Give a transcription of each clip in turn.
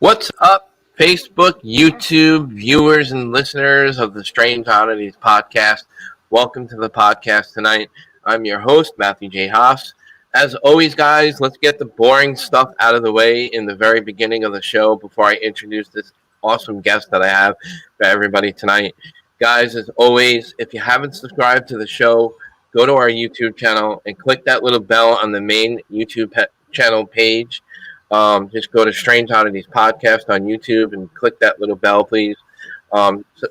What's up, Facebook, YouTube viewers and listeners of the Strange Oddities Podcast? Welcome to the podcast tonight. I'm your host, Matthew J. Haas. As always, guys, let's get the boring stuff out of the way in the very beginning of the show before I introduce this awesome guest that I have for everybody tonight. Guys, as always, if you haven't subscribed to the show, go to our YouTube channel and click that little bell on the main YouTube channel page. Just go to Strange Oddities Podcast on YouTube and click that little bell, please.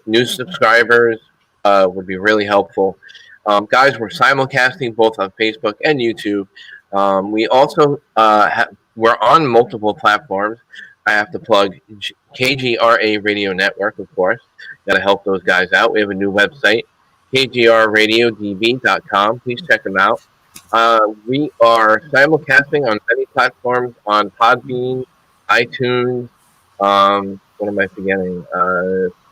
New subscribers would be really helpful. Guys, we're simulcasting both on Facebook and YouTube. We also we're on multiple platforms. I have to plug KGRA Radio Network, of course. Got to help those guys out. We have a new website, kgrradiodb.com. Please check them out. We are simulcasting on many platforms on Podbean, iTunes, what am I forgetting?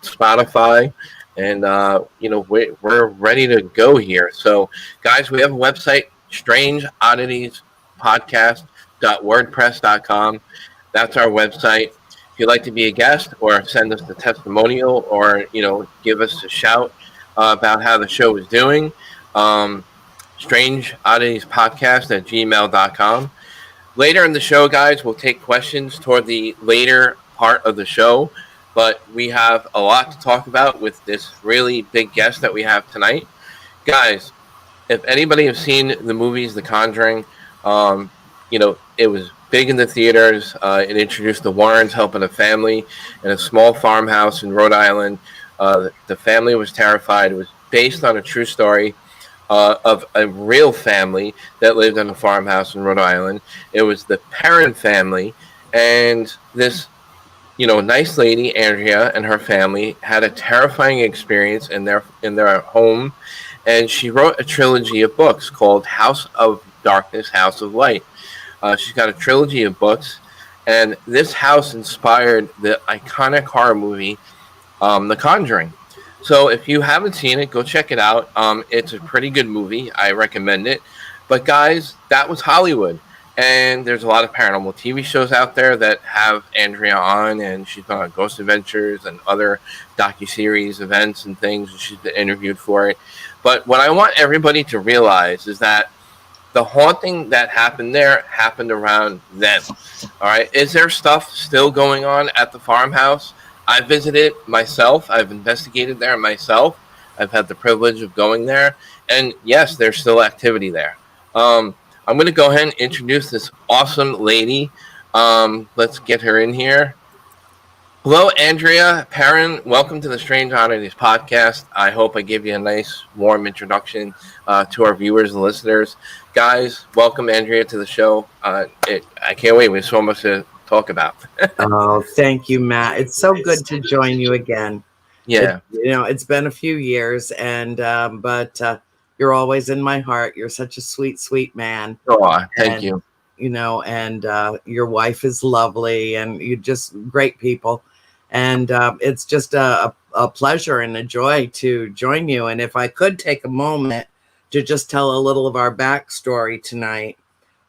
Spotify, and we're ready to go here. So, guys, we have a website, Strange Oddities Podcast.wordpress.com. That's our website. If you'd like to be a guest or send us a testimonial or give us a shout about how the show is doing. Strange Oddities Podcast at gmail.com. Later in the show, guys, we'll take questions toward the later part of the show, but we have a lot to talk about with this really big guest that we have tonight. Guys, if anybody has seen the movies The Conjuring, it was big in the theaters. It introduced the Warrens helping a family in a small farmhouse in Rhode Island. The family was terrified. It was based on a true story of a real family that lived in a farmhouse in Rhode Island. It was the Perron family, and this, nice lady, Andrea, and her family had a terrifying experience in their home, and she wrote a trilogy of books called House of Darkness, House of Light. She's got a trilogy of books, and this house inspired the iconic horror movie, The Conjuring. So if you haven't seen it, go check it out. It's a pretty good movie. I recommend it. But guys, that was Hollywood. And there's a lot of paranormal TV shows out there that have Andrea on, and she's been on Ghost Adventures and other docuseries events and things. And she's been interviewed for it. But what I want everybody to realize is that the haunting that happened there happened around them. All right. Is there stuff still going on at the farmhouse? I visited myself. I've investigated there myself. I've had the privilege of going there. And yes, there's still activity there. I'm going to go ahead and introduce this awesome lady. Let's get her in here. Hello, Andrea Perron. Welcome to the Strange Oddities Podcast. I hope I gave you a nice, warm introduction to our viewers and listeners. Guys, welcome, Andrea, to the show. I can't wait. We have so much to talk about. Oh, thank you, Matt. It's so good to join you again. Yeah. It's been a few years, and but you're always in my heart. You're such a sweet, sweet man. Oh, thank you. And your wife is lovely, and you're just great people. And it's just a pleasure and a joy to join you. And if I could take a moment to just tell a little of our backstory tonight.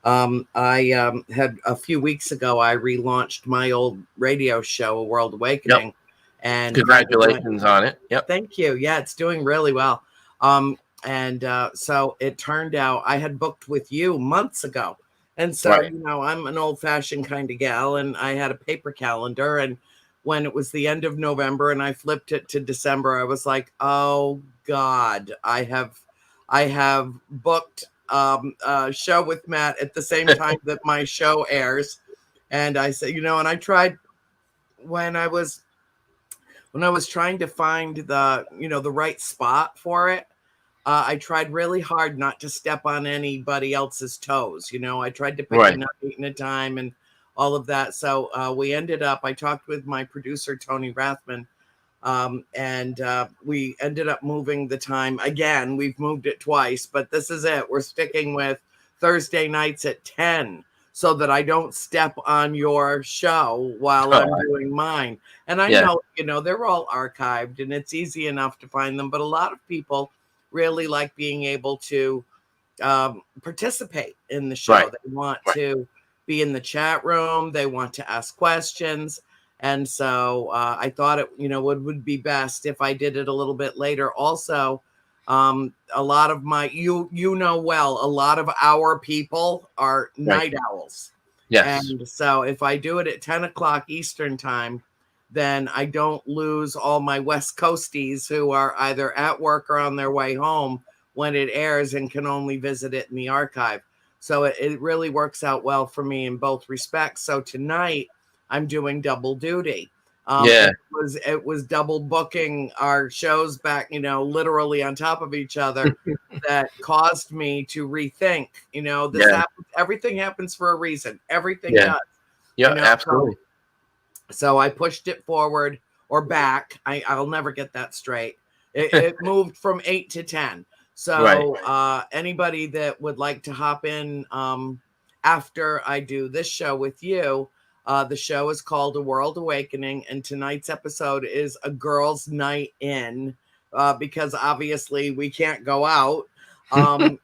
I had a few weeks ago, I relaunched my old radio show, A World Awakening. Yep. And congratulations on it. Yep. Thank you. Yeah, it's doing really well. So it turned out I had booked with you months ago. And so, right. I'm an old fashioned kind of gal, and I had a paper calendar. And when it was the end of November and I flipped it to December, I was like, oh God, I have booked a show with Matt at the same time that my show airs. And I said, and I tried when I was trying to find the right spot for it. I tried really hard not to step on anybody else's toes. I tried to pick a night and a time and all of that. So we ended up, I talked with my producer, Tony Rathman, and we ended up moving the time again. We've moved it twice, but this is it. We're sticking with Thursday nights at 10 so that I don't step on your show while I'm doing mine. And I know, they're all archived and it's easy enough to find them, but a lot of people really like being able to participate in the show. They want to be in the chat room. They want to ask questions. And so I thought it, would be best if I did it a little bit later. Also, a lot of my, a lot of our people are night owls. Yes. And so if I do it at 10 o'clock Eastern time, then I don't lose all my West Coasties who are either at work or on their way home when it airs and can only visit it in the archive. So it really works out well for me in both respects. So tonight I'm doing double duty. It was double booking our shows back, literally on top of each other that caused me to rethink, this happens, everything happens for a reason. Everything does. Yeah, absolutely. So I pushed it forward or back. I'll never get that straight. It moved from 8 to 10. So anybody that would like to hop in after I do this show with you, the show is called A World Awakening, and tonight's episode is a girls' night in because obviously we can't go out, and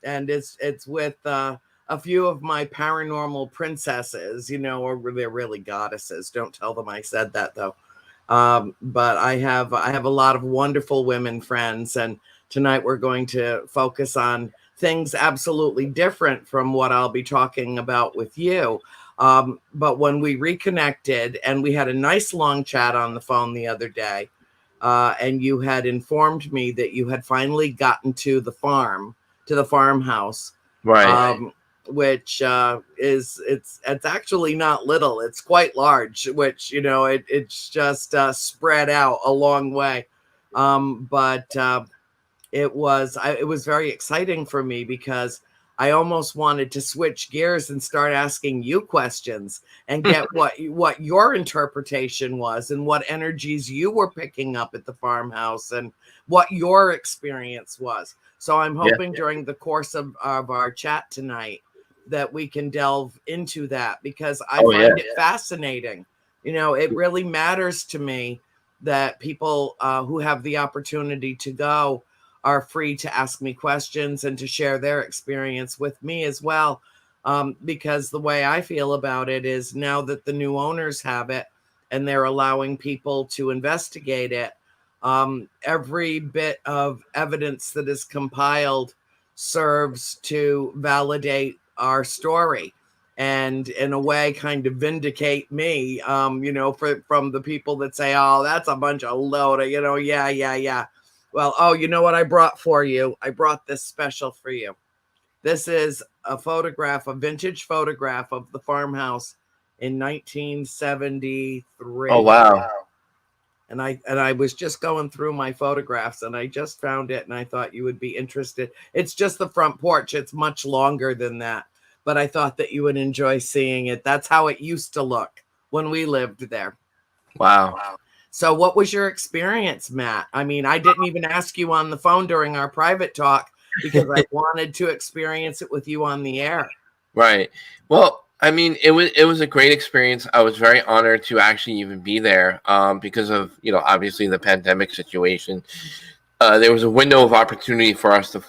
it's with a few of my paranormal princesses, or they're really goddesses. Don't tell them I said that though. But I have a lot of wonderful women friends, and tonight we're going to focus on things absolutely different from what I'll be talking about with you. But when we reconnected and we had a nice long chat on the phone the other day, and you had informed me that you had finally gotten to the farmhouse, which it's actually not little, it's quite large, which it's just spread out a long way. But it was very exciting for me because I almost wanted to switch gears and start asking you questions and get what your interpretation was and what energies you were picking up at the farmhouse and what your experience was. So I'm hoping during the course of our chat tonight that we can delve into that, because I find it fascinating. It really matters to me that people who have the opportunity to go are free to ask me questions and to share their experience with me as well. Because the way I feel about it is, now that the new owners have it and they're allowing people to investigate it, every bit of evidence that is compiled serves to validate our story and in a way kind of vindicate me, from the people that say, oh, that's a bunch of load, yeah. Well, you know what I brought for you? I brought this special for you. This is a vintage photograph of the farmhouse in 1973. Oh, wow. And I was just going through my photographs and I just found it and I thought you would be interested. It's just the front porch. It's much longer than that, but I thought that you would enjoy seeing it. That's how it used to look when we lived there. Wow. So what was your experience, Matt? I mean, I didn't even ask you on the phone during our private talk because I wanted to experience it with you on the air. Right. Well, I mean, it was a great experience. I was very honored to actually even be there because of, obviously the pandemic situation. There was a window of opportunity for us to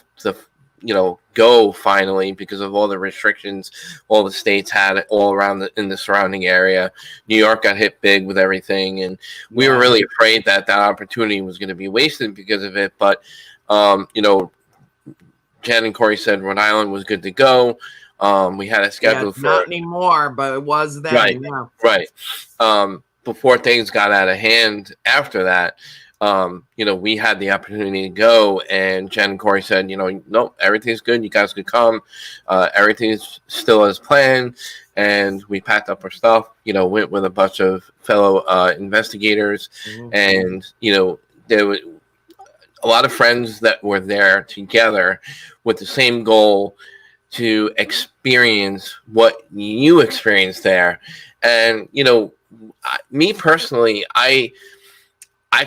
go finally because of all the restrictions all the states had all around in the surrounding area. New York got hit big with everything, and we were really afraid that opportunity was going to be wasted because of it. But, Jen and Corey said Rhode Island was good to go. We had a schedule for not anymore, but it was then. Right. Before things got out of hand after that, we had the opportunity to go, and Jen and Corey said, no, everything's good. You guys could come. Everything's still as planned. And we packed up our stuff, went with a bunch of fellow investigators. Mm-hmm. And, there were a lot of friends that were there together with the same goal to experience what you experienced there. And, me personally, I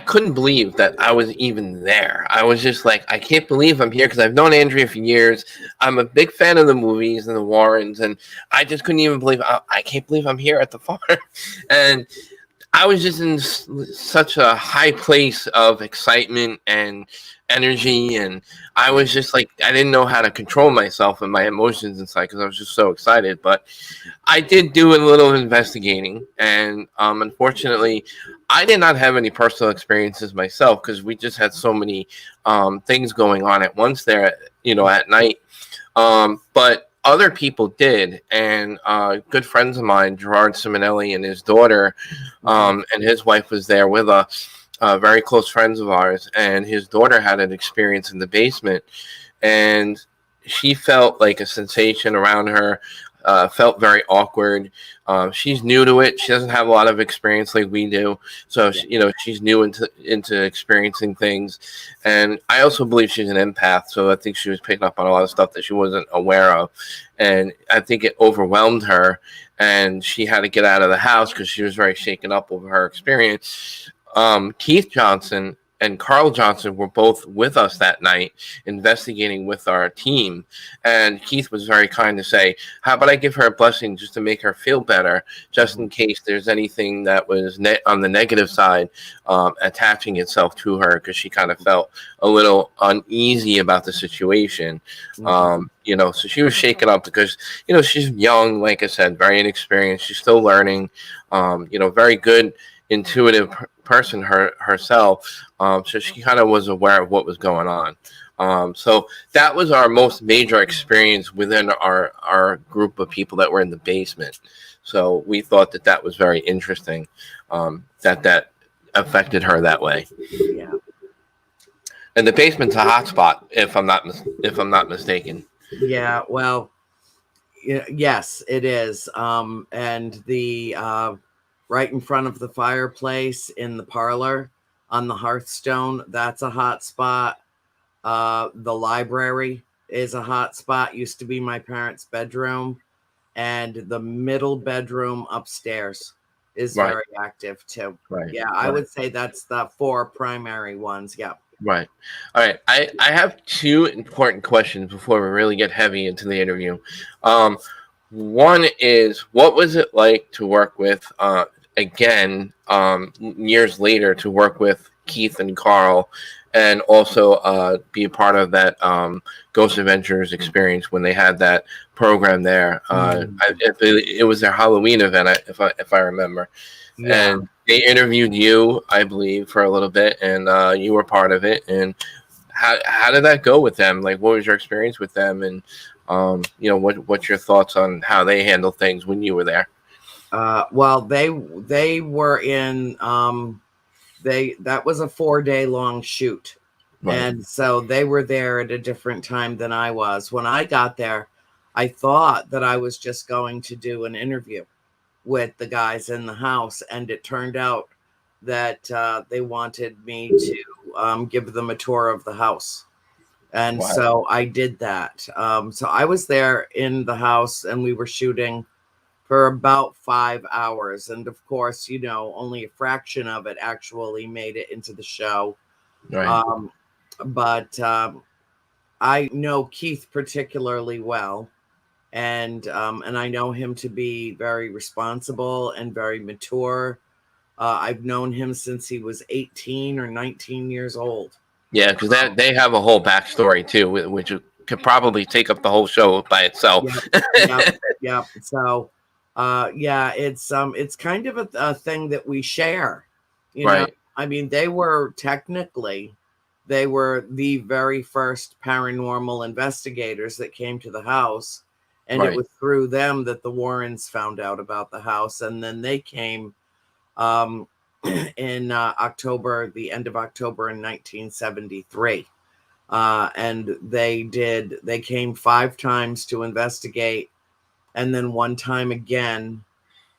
couldn't believe that I was even there. I was just like, I can't believe I'm here because I've known Andrea for years. I'm a big fan of the movies and the Warrens, and I just couldn't even believe, I can't believe I'm here at the farm. And I was just in such a high place of excitement and energy, and I was just like, I didn't know how to control myself and my emotions inside because I was just so excited. But I did do a little investigating, and unfortunately, I did not have any personal experiences myself because we just had so many things going on at once there, at night. But other people did, and good friends of mine, Gerard Simonelli and his daughter, and his wife was there with us, very close friends of ours, and his daughter had an experience in the basement, and she felt like a sensation around her. Felt very awkward. She's new to it. She doesn't have a lot of experience like we do, so she's new into experiencing things. And I also believe she's an empath, so I think she was picking up on a lot of stuff that she wasn't aware of, and I think it overwhelmed her, and she had to get out of the house because she was very shaken up over her experience. Keith Johnson and Carl Johnson were both with us that night investigating with our team. And Keith was very kind to say, how about I give her a blessing just to make her feel better, just in case there's anything that was on the negative side attaching itself to her, because she kind of felt a little uneasy about the situation. So she was shaken up because, she's young, like I said, very inexperienced. She's still learning, very good, intuitive person herself, so she kind of was aware of what was going on. So that was our most major experience within our group of people that were in the basement. So we thought that was very interesting, that affected her that way. Yeah. And the basement's a hot spot, if I'm not mistaken. Yeah. Well, yes, it is. And the right in front of the fireplace in the parlor on the hearthstone, that's a hot spot. The library is a hot spot. Used to be my parents' bedroom, and the middle bedroom upstairs is very active too. Right. Yeah, I would say that's the 4 primary ones. Yeah. Right. All right. I have 2 important questions before we really get heavy into the interview. One is, what was it like to work with, again, years later, to work with Keith and Carl, and also be a part of that Ghost Adventures experience when they had that program there? It was their Halloween event, if I remember. Yeah. And they interviewed you, I believe, for a little bit, and you were part of it. And how did that go with them? Like, what was your experience with them? And what's your thoughts on how they handled things when you were there? Well, they were in that was a 4-day long shoot. Right. And so they were there at a different time than I was. When I got there, I thought that I was just going to do an interview with the guys in the house, and it turned out that they wanted me to give them a tour of the house. And wow. So I did that. So I was there in the house, and we were shooting for about 5 hours. And of course, only a fraction of it actually made it into the show. Right. But I know Keith particularly well. And I know him to be very responsible and very mature. I've known him since he was 18 or 19 years old. Yeah, because they have a whole backstory too, which could probably take up the whole show by itself. Yeah. So, it's kind of a thing that we share. Right. I mean, they were the very first paranormal investigators that came to the house. And right. It was through them that the Warrens found out about the house. And then they came in October, the end of October in 1973. And they came 5 times to investigate. And then one time again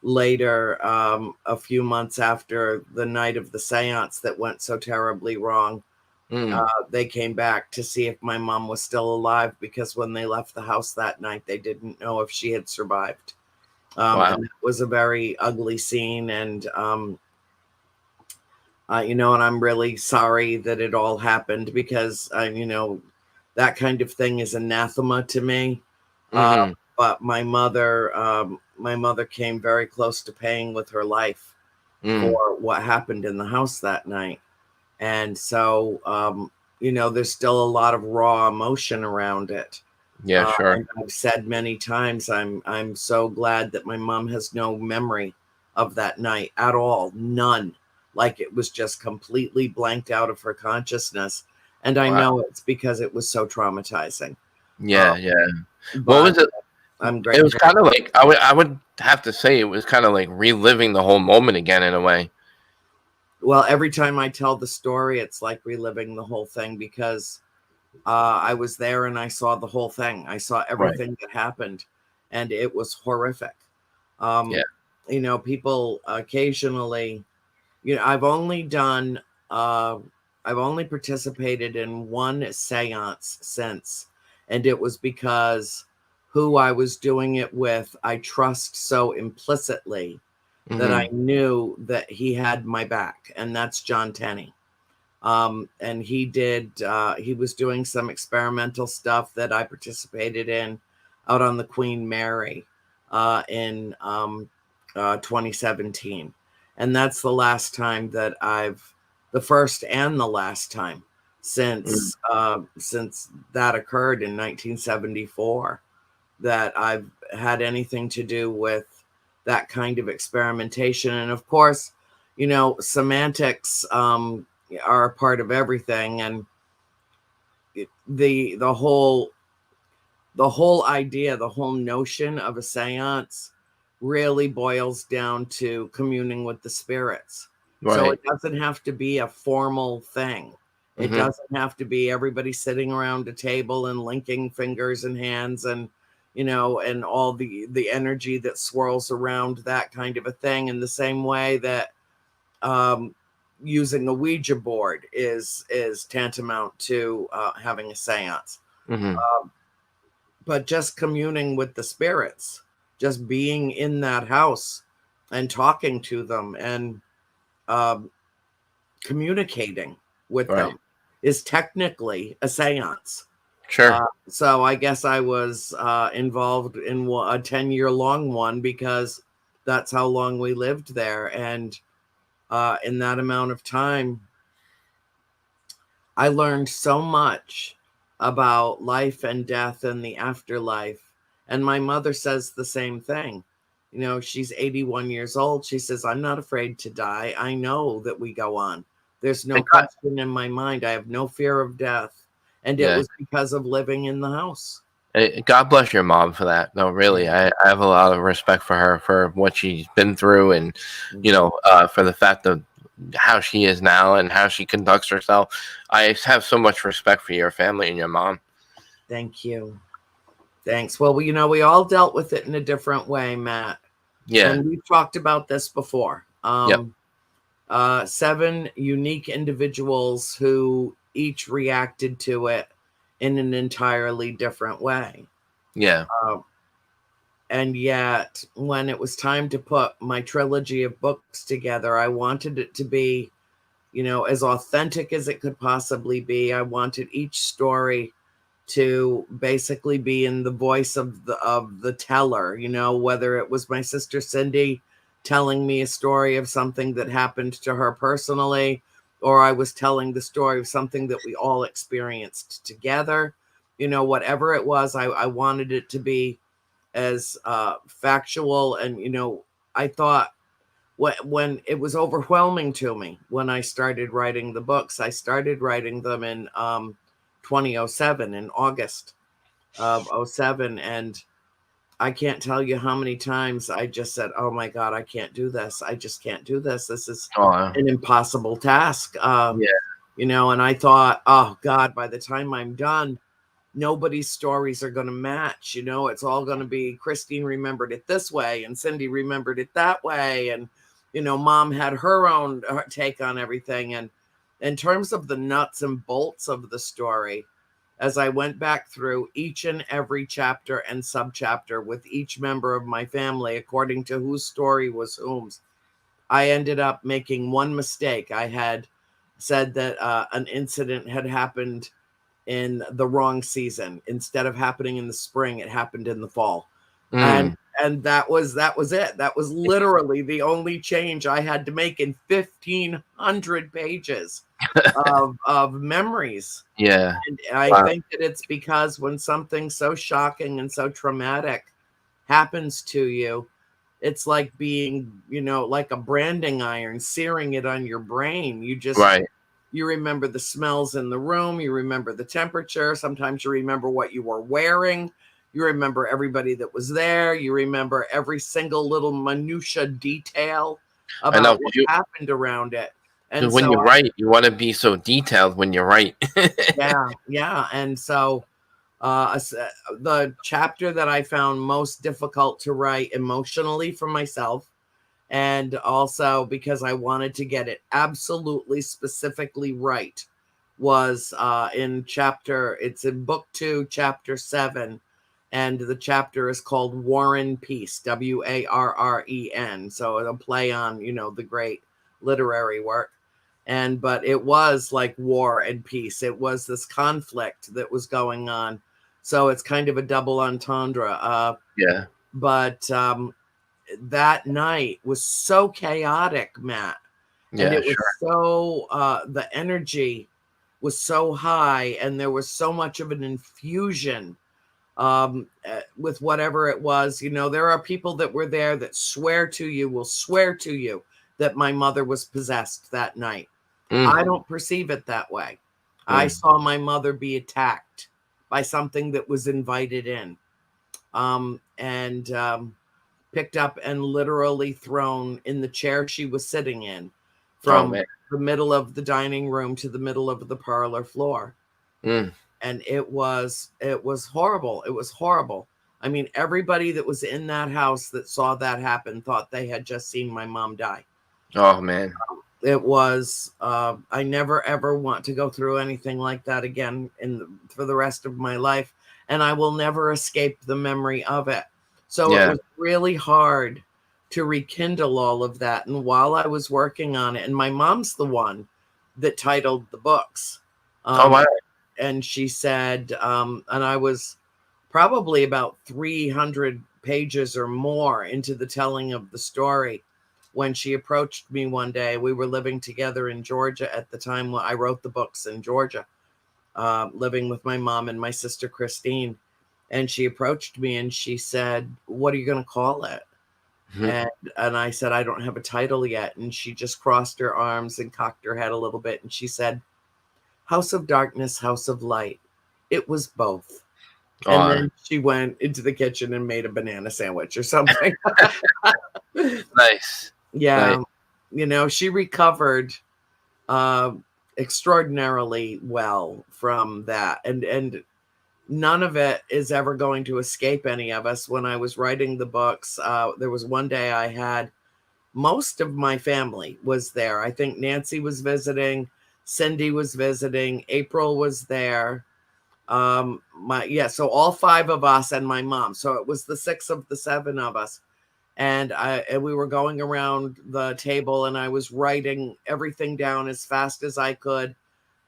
later, a few months after the night of the seance that went so terribly wrong. They came back to see if my mom was still alive, because when they left the house that night, they didn't know if she had survived. Wow. And it was a very ugly scene. And, and I'm really sorry that it all happened, because, that kind of thing is anathema to me. But my mother came very close to paying with her life for what happened in the house that night. And so there's still a lot of raw emotion around it. Yeah, sure. And I've said many times, I'm so glad that my mom has no memory of that night at all. None. Like, it was just completely blanked out of her consciousness. And I Wow. know it's because it was so traumatizing. Yeah, yeah. What But was it? I'm It was grateful. kind of like I would have to say it was kind of like reliving the whole moment again in a way. Well, every time I tell the story, it's like reliving the whole thing, because I was there and I saw the whole thing. I saw Right. everything that happened, and it was horrific. Yeah. People occasionally, I've only done, I've only participated in one seance since, and it was because who I was doing it with, I trust so implicitly that I Hmm. knew that he had my back, and that's John Tenney. And he was doing some experimental stuff that I participated in out on the Queen Mary in 2017. And that's the last time that the first and the last time since that occurred in 1974, that I've had anything to do with that kind of experimentation. And of course, semantics are a part of everything, and the whole idea, the whole notion of a seance really boils down to communing with the spirits. So Right. it doesn't have to be a formal thing. It Hmm. doesn't have to be everybody sitting around a table and linking fingers and hands, and and all the energy that swirls around that kind of a thing, in the same way that um, using a Ouija board is tantamount to having a seance. Hmm. But just communing with the spirits, just being in that house and talking to them, and um, communicating with Right. them, is technically a seance. Sure. So I guess I was involved in a 10-year long one, because that's how long we lived there. And in that amount of time, I learned so much about life and death and the afterlife. And my mother says the same thing. She's 81 years old. She says, I'm not afraid to die. I know that we go on. There's no And God, question in my mind. I have no fear of death. And it yeah. was because of living in the house. God bless your mom for that. No, really, Yeah. I have a lot of respect for her for what she's been through, and Mhm. for the fact of how she is now and how she conducts herself. I have so much respect for your family and your mom. Thank you. Thanks. Well, we all dealt with it in a different way, Matt. Yeah. And we've talked about this before. Yep. 7 unique individuals who each reacted to it in an entirely different way. Yeah. Uh, and yet, when it was time to put my trilogy of books together, I wanted it to be, as authentic as it could possibly be. I wanted each story to basically be in the voice of the teller, whether it was my sister Cindy telling me a story of something that happened to her personally, or I was telling the story of something that we all experienced together. Whatever it was, I wanted it to be as factual. And I thought, when it was overwhelming to me when I started writing the books, I started writing them in 2007, in August of '07. And I can't tell you how many times I just said, oh my God, I can't do this. I just can't do this. This is Oh, an impossible task. yeah. And I thought, oh God, by the time I'm done, nobody's stories are going to match. It's all going to be Christine remembered it this way and Cindy remembered it that way. And, mom had her own take on everything. And in terms of the nuts and bolts of the story, as I went back through each and every chapter and subchapter with each member of my family, according to whose story was whom's, I ended up making one mistake. I had said that an incident had happened in the wrong season. Instead of happening in the spring, it happened in the fall. And Mm. that was it. That was literally the only change I had to make in 1,500 pages. of memories. Yeah. And I Wow. think that it's because when something so shocking and so traumatic happens to you, it's like being, like a branding iron, searing it on your brain. Right. You remember the smells in the room, you remember the temperature, sometimes you remember what you were wearing, you remember everybody that was there, you remember every single little minutia detail I know. about what happened around it. And Because when you write, you want to be so detailed when you write. yeah. And so the chapter that I found most difficult to write emotionally for myself, and also because I wanted to get it absolutely specifically right, was it's in book 2, chapter 7, and the chapter is called War and Peace, Warren. So it'll play on, the great literary work. But it was like war and peace. It was this conflict that was going on. So it's kind of a double entendre. Yeah. But that night was so chaotic, Matt. And Yeah, it was sure. so, the energy was so high, and there was so much of an infusion with whatever it was. There are people that were there that will swear to you that my mother was possessed that night. I don't perceive it that way. I saw my mother be attacked by something that was invited in, and picked up and literally thrown in the chair she was sitting in from the middle of the dining room to the middle of the parlor floor. And it was horrible. It was horrible. I mean, everybody that was in that house that saw that happen thought they had just seen my mom die. Oh, man. It was, I never ever want to go through anything like that again for the rest of my life. And I will never escape the memory of it. So it was really hard to rekindle all of that. And while I was working on it, and my mom's the one that titled the books. Wow. And she said, and I was probably about 300 pages or more into the telling of the story when she approached me one day. We were living together in Georgia at the time when I wrote the books in Georgia, living with my mom and my sister Christine. And she approached me and she said, "What are you going to call it?" And I said, "I don't have a title yet." And she just crossed her arms and cocked her head a little bit. And she said, "House of Darkness, House of Light. It was both." And then she went into the kitchen and made a banana sandwich or something. Nice. Yeah. Nice. She recovered extraordinarily well from that. And none of it is ever going to escape any of us. When I was writing the books, there was one day I had most of my family was there. I think Nancy was visiting, Cindy was visiting, April was there. So all 5 of us and my mom. So it was the 6 of the 7 of us. And we were going around the table, and I was writing everything down as fast as I could,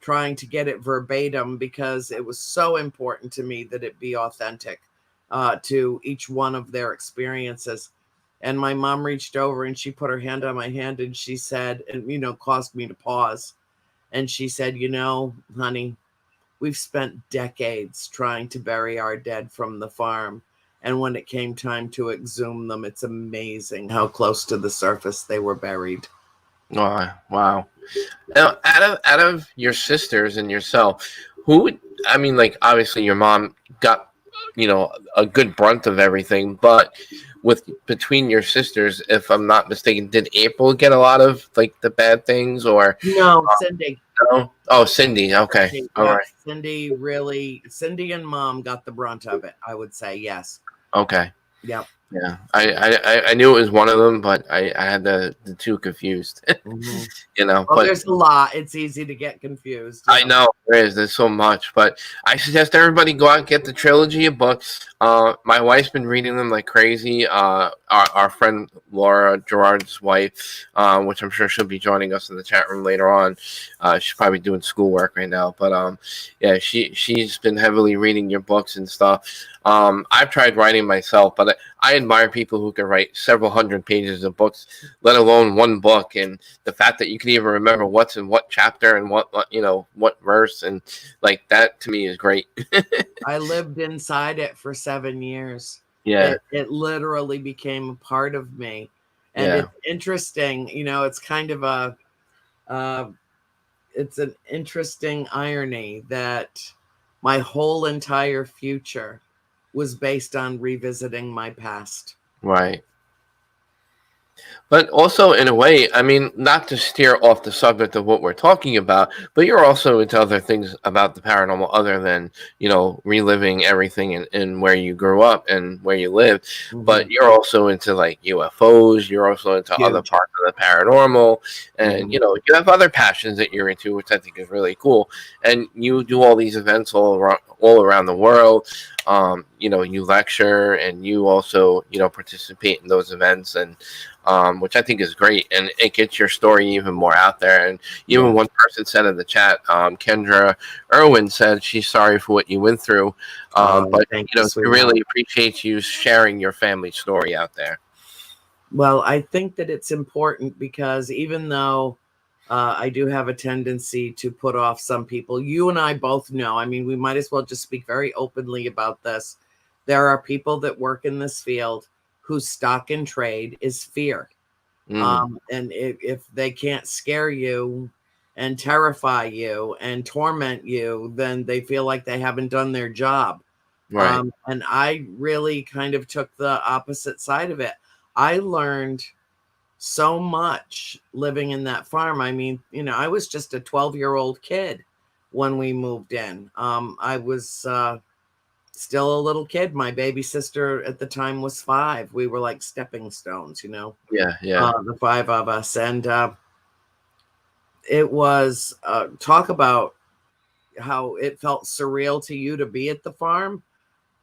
trying to get it verbatim, because it was so important to me that it be authentic to each one of their experiences. And my mom reached over and she put her hand on my hand and she said, and caused me to pause. And she said, "Honey, we've spent decades trying to bury our dead from the farm. And when it came time to exhume them, it's amazing how close to the surface they were buried." Oh, wow. Now, out of your sisters and yourself, obviously your mom got, a good brunt of everything, but between your sisters, if I'm not mistaken, did April get a lot of the bad things, or no? Cindy. No? Oh, Cindy. Okay. Cindy, All right. Cindy and Mom got the brunt of it, I would say. Yes. Okay. Yep. Yeah, I knew it was one of them, but I had the two confused. Well, but there's a lot. It's easy to get confused. I know there's so much, but I suggest everybody go out and get the trilogy of books. My wife's been reading them like crazy. Our friend Laura Gerard's wife, which I'm sure she'll be joining us in the chat room later on. She's probably doing schoolwork right now, but yeah, she's been heavily reading your books and stuff. I've tried writing myself, but I admire people who can write several hundred pages of books, let alone one book. And the fact that you can even remember what's in what chapter and what verse, and like that to me is great. I lived inside it for 7 years. Yeah, It literally became a part of me. And yeah, it's interesting, it's kind of uh, it's an interesting irony that my whole entire future was based on revisiting my past. right. But also, in a way, I mean, not to steer off the subject of what we're talking about, but you're also into other things about the paranormal other than, reliving everything in where you grew up and where you live. Mhm. But you're also into like UFOs, you're also into other Huge. parts of the paranormal. And, Mhm. you have other passions that you're into, which I think is really cool. And you do all these events all around the world. You lecture and you also, participate in those events, and which I think is great, and it gets your story even more out there. And even Yeah. one person said in the chat, Kendra Irwin said she's sorry for what you went through, Oh, but thank you, she sweetheart. really appreciates you sharing your family story out there. Well, I think that it's important because even though I do have a tendency to put off some people, you and I both know, I mean, we might as well just speak very openly about this. There are people that work in this field whose stock and trade is fear. Mm, And if they can't scare you and terrify you and torment you, then they feel like they haven't done their job. right, And I really kind of took the opposite side of it. I learned so much living in that farm. I mean, I was just a 12-year-old kid when we moved in. I was still a little kid. My baby sister at the time was 5. We were like stepping stones, yeah, yeah, the 5 of us. And it was talk about how it felt surreal to you to be at the farm.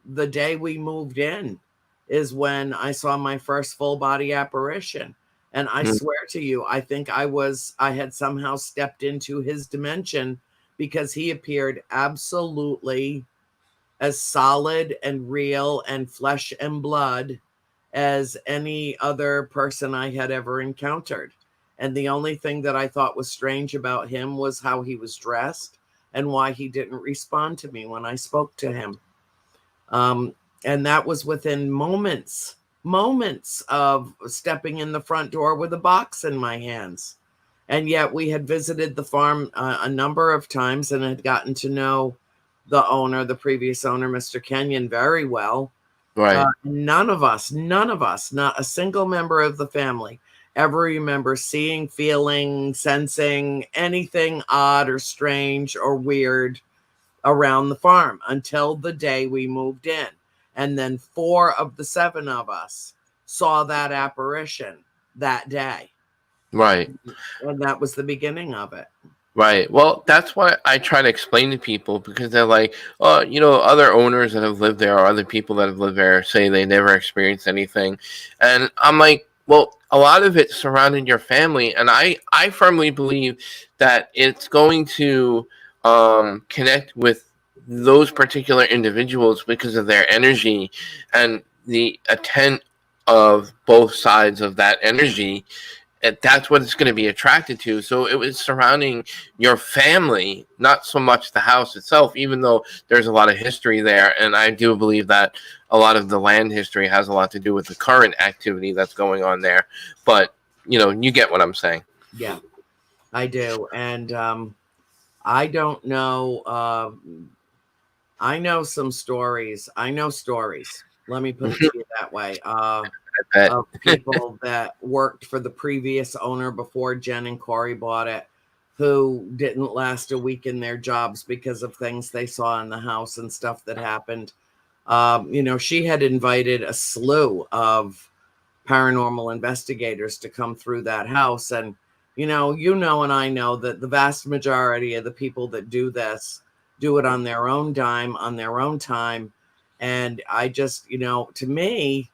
The day we moved in is when I saw my first full body apparition. And I mm, swear to you, I think I had somehow stepped into his dimension because he appeared absolutely as solid and real and flesh and blood as any other person I had ever encountered. And the only thing that I thought was strange about him was how he was dressed and why he didn't respond to me when I spoke to him. Um, and that was within moments of stepping in the front door with a box in my hands. And yet we had visited the farm a number of times and had gotten to know the previous owner, Mr. Kenyon, very well. right, None of us, not a single member of the family ever remember seeing, feeling, sensing anything odd or strange or weird around the farm until the day we moved in. And then 4 of the 7 of us saw that apparition that day. right. And that was the beginning of it. Right. Well, that's why I try to explain to people, because they're like, oh, other owners that have lived there or other people that have lived there say they never experienced anything. And I'm like, well, a lot of it surrounding your family. And I firmly believe that it's going to connect with those particular individuals because of their energy and the intent of both sides of that energy, and that's what it's going to be attracted to. So it was surrounding your family, not so much the house itself, even though there's a lot of history there. And I do believe that a lot of the land history has a lot to do with the current activity that's going on there. But, you get what I'm saying. Yeah, I do. And I don't know. I know some stories. I know stories. Let me put it to you that way. I bet. Of people that worked for the previous owner before Jen and Corey bought it, who didn't last a week in their jobs because of things they saw in the house and stuff that happened. She had invited a slew of paranormal investigators to come through that house. And, and I know that the vast majority of the people that do this do it on their own dime, on their own time. And I just, to me,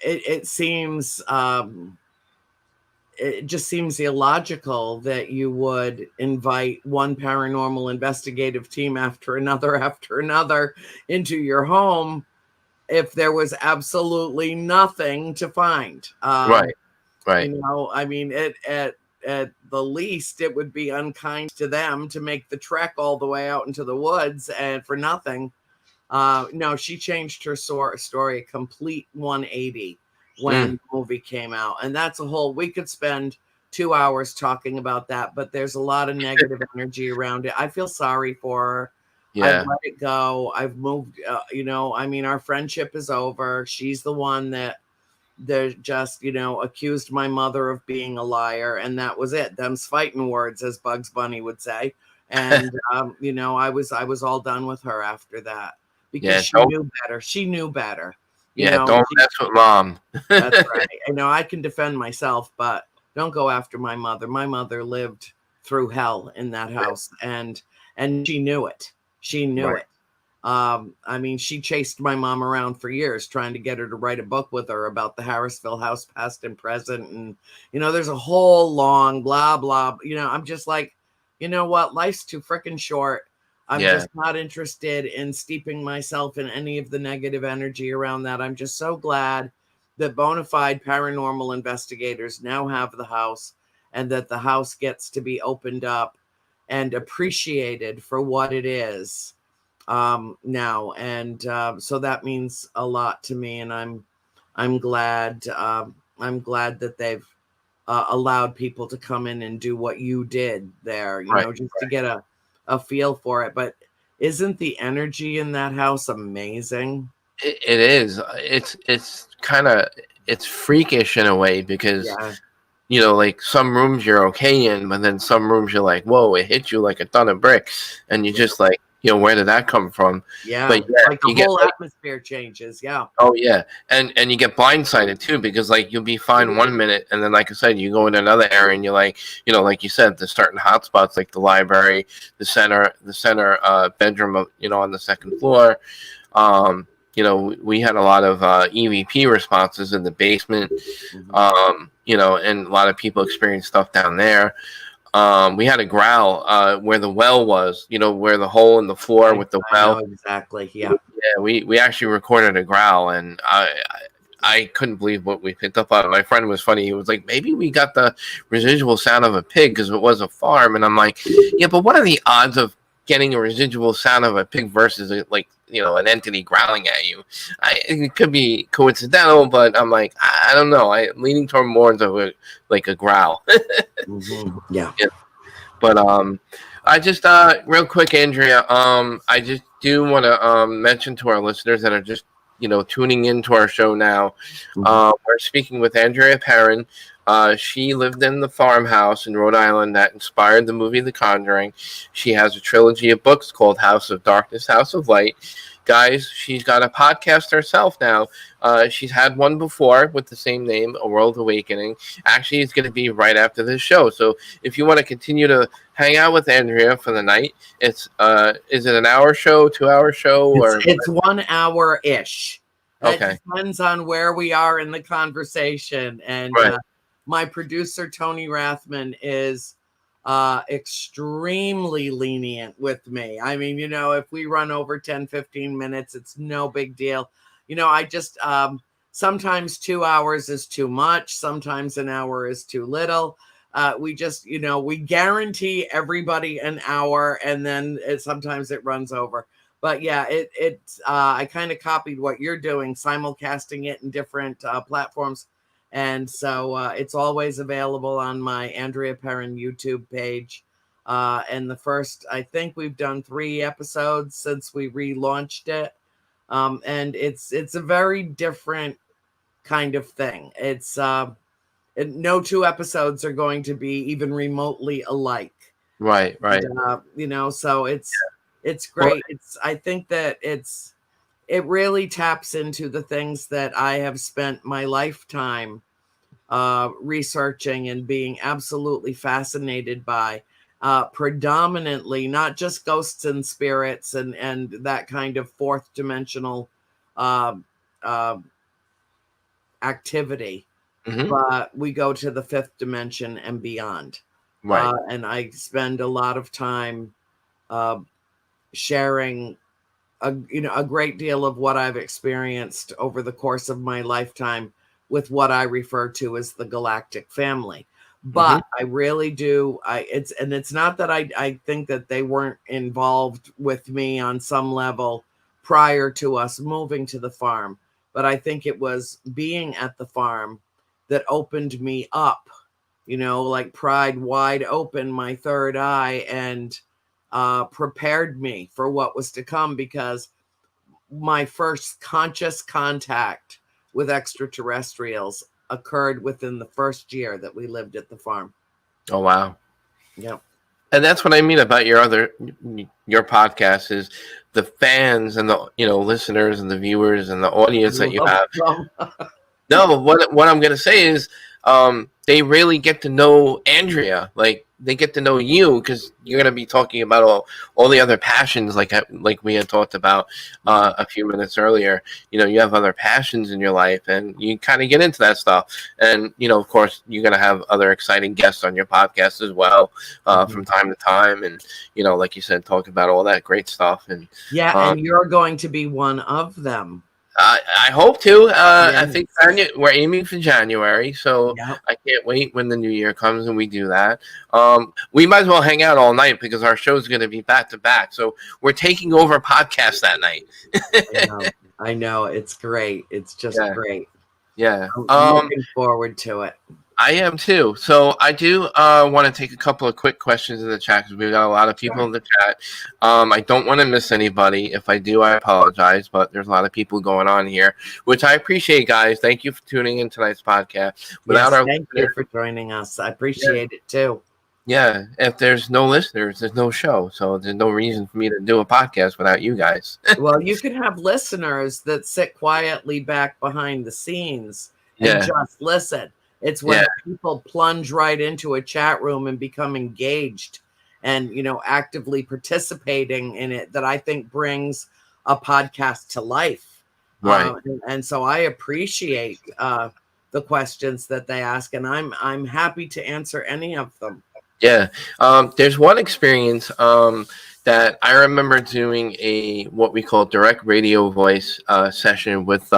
it seems it just seems illogical that you would invite one paranormal investigative team after another into your home if there was absolutely nothing to find. Right. Right. I mean, at the least, it would be unkind to them to make the trek all the way out into the woods and for nothing. No, she changed her story a complete 180 when the movie came out. And that's we could spend 2 hours talking about that, but there's a lot of negative energy around it. I feel sorry for her. I've Yeah. let it go. I've moved, I mean, our friendship is over. She's the one that just, accused my mother of being a liar. And that was it. Them's fighting words, as Bugs Bunny would say. And, I was all done with her after that. Because she knew better. She knew better. Don't mess with mom. That's right. I can defend myself, but don't go after my mother. My mother lived through hell in that house, and she knew it. She knew it. I mean, she chased my mom around for years, trying to get her to write a book with her about the Harrisville house, past and present. And, there's a whole long blah, blah. I'm just like, you know what? Life's too freaking short. I'm just not interested in steeping myself in any of the negative energy around that. I'm just so glad that bona fide paranormal investigators now have the house, and that the house gets to be opened up and appreciated for what it is now. And so that means a lot to me. And I'm glad that they've allowed people to come in and do what you did there, just to get a feel for it. But isn't the energy in that house amazing? It is. It's kind of, it's freakish in a way, because like some rooms you're okay in, but then some rooms you're like, whoa, it hit you like a ton of bricks, and you just like, where did that come from? Yeah, but like the whole atmosphere changes. Yeah. Oh yeah, and you get blindsided too, because like you'll be fine 1 minute, and then like I said, you go in another area and you're like, like you said, there's certain hot spots like the library, the center bedroom of, on the second floor. We had a lot of EVP responses in the basement, and a lot of people experienced stuff down there. We had a growl where the well was, where the hole in the floor with the well. Exactly. Yeah. Yeah, we actually recorded a growl, and I couldn't believe what we picked up on. My friend was funny. He was like, maybe we got the residual sound of a pig because it was a farm. And I'm like, yeah, but what are the odds of getting a residual sound of a pig versus an entity growling at you? It could be coincidental, but I'm like, I don't know. I'm leaning toward more of a growl. Yeah. But I just real quick, Andrea, I just do want to mention to our listeners that are just tuning into our show now. We're speaking with Andrea Perron. She lived in the farmhouse in Rhode Island that inspired the movie The Conjuring. She has a trilogy of books called House of Darkness, House of Light. Guys, she's got a podcast herself now. She's had one before with the same name, A World Awakening. Actually, it's going to be right after this show. So if you want to continue to hang out with Andrea for the night, it's is it an hour show, 2-hour show? It's 1 hour-ish. Okay. It depends on where we are in the conversation. And my producer, Tony Rathman, is extremely lenient with me. I mean, if we run over 10-15 minutes, it's no big deal. I just sometimes 2 hours is too much, sometimes an hour is too little. We just we guarantee everybody an hour, and then sometimes it runs over. But yeah, it's I kind of copied what you're doing, simulcasting it in different platforms. And so it's always available on my Andrea Perron YouTube page. And I think we've done 3 episodes since we relaunched it. And it's a very different kind of thing. It's no 2 episodes are going to be even remotely alike. Right. And, so it's great. I think that it really taps into the things that I have spent my lifetime researching and being absolutely fascinated by, predominantly not just ghosts and spirits and that kind of fourth dimensional activity, Hmm. but we go to the fifth dimension and beyond. Right. And I spend a lot of time uh, sharing a great deal of what I've experienced over the course of my lifetime with what I refer to as the galactic family. Hmm. But I really do. It's not that I think that they weren't involved with me on some level prior to us moving to the farm, but I think it was being at the farm that opened me up, like pried wide open my third eye, and prepared me for what was to come, because my first conscious contact with extraterrestrials occurred within the first year that we lived at the farm. Oh, wow. Yep. And that's what I mean about your podcast is the fans and the listeners and the viewers and the I audience that you love have. them. No, what I'm gonna say is, they really get to know Andrea. Like they get to know you because you're gonna be talking about all the other passions, like we had talked about a few minutes earlier. You have other passions in your life, and you kind of get into that stuff. And of course, you're gonna have other exciting guests on your podcast as well from time to time. And like you said, talk about all that great stuff. And Yeah, and you're going to be one of them. I hope to. I Yes. think we're aiming for January, so Yep. I can't wait when the new year comes and we do that. We might as well hang out all night because our show's going to be back to back. So we're taking over podcast that night. I know. It's great. It's just Yeah. great. Yeah. I'm looking forward to it. I am too. So I do want to take a couple of quick questions in the chat because we've got a lot of people in the chat. I don't want to miss anybody. If I do, I apologize, but there's a lot of people going on here, which I appreciate, guys. Thank you for tuning in tonight's podcast. Thank you for joining us. I appreciate it too. Yeah, if there's no listeners, there's no show. So there's no reason for me to do a podcast without you guys. Well, you could have listeners that sit quietly back behind the scenes and just listen. It's when people plunge right into a chat room and become engaged and, actively participating in it that I think brings a podcast to life. Right. And so I appreciate the questions that they ask, and I'm happy to answer any of them. Yeah. There's one experience that I remember doing what we call direct radio voice session with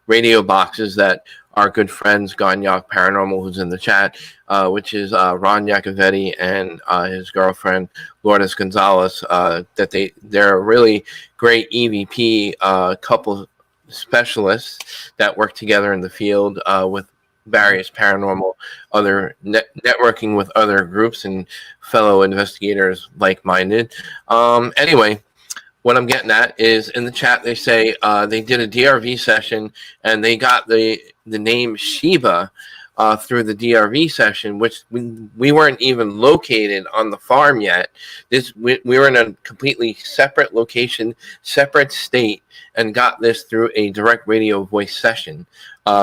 radio boxes that our good friends Ganyak Paranormal, who's in the chat, which is Ron Yacovetti and his girlfriend Lourdes Gonzalez. They're a really great EVP couple specialists that work together in the field with various paranormal, other networking with other groups and fellow investigators like-minded. Anyway, what I'm getting at is in the chat they say they did a DRV session and they got the name Shiva through the DRV session, which we weren't even located on the farm yet. We were in a completely separate location, separate state, and got this through a direct radio voice session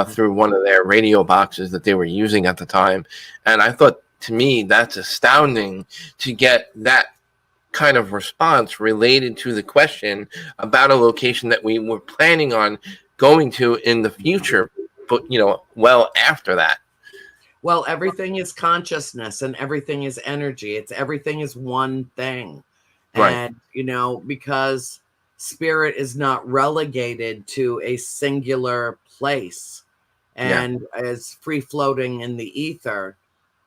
through one of their radio boxes that they were using at the time. And I thought, to me, that's astounding to get that kind of response related to the question about a location that we were planning on going to in the future, but well after that. Well, everything is consciousness and everything is energy. Everything is one thing. Right. And, because spirit is not relegated to a singular place and is free floating in the ether,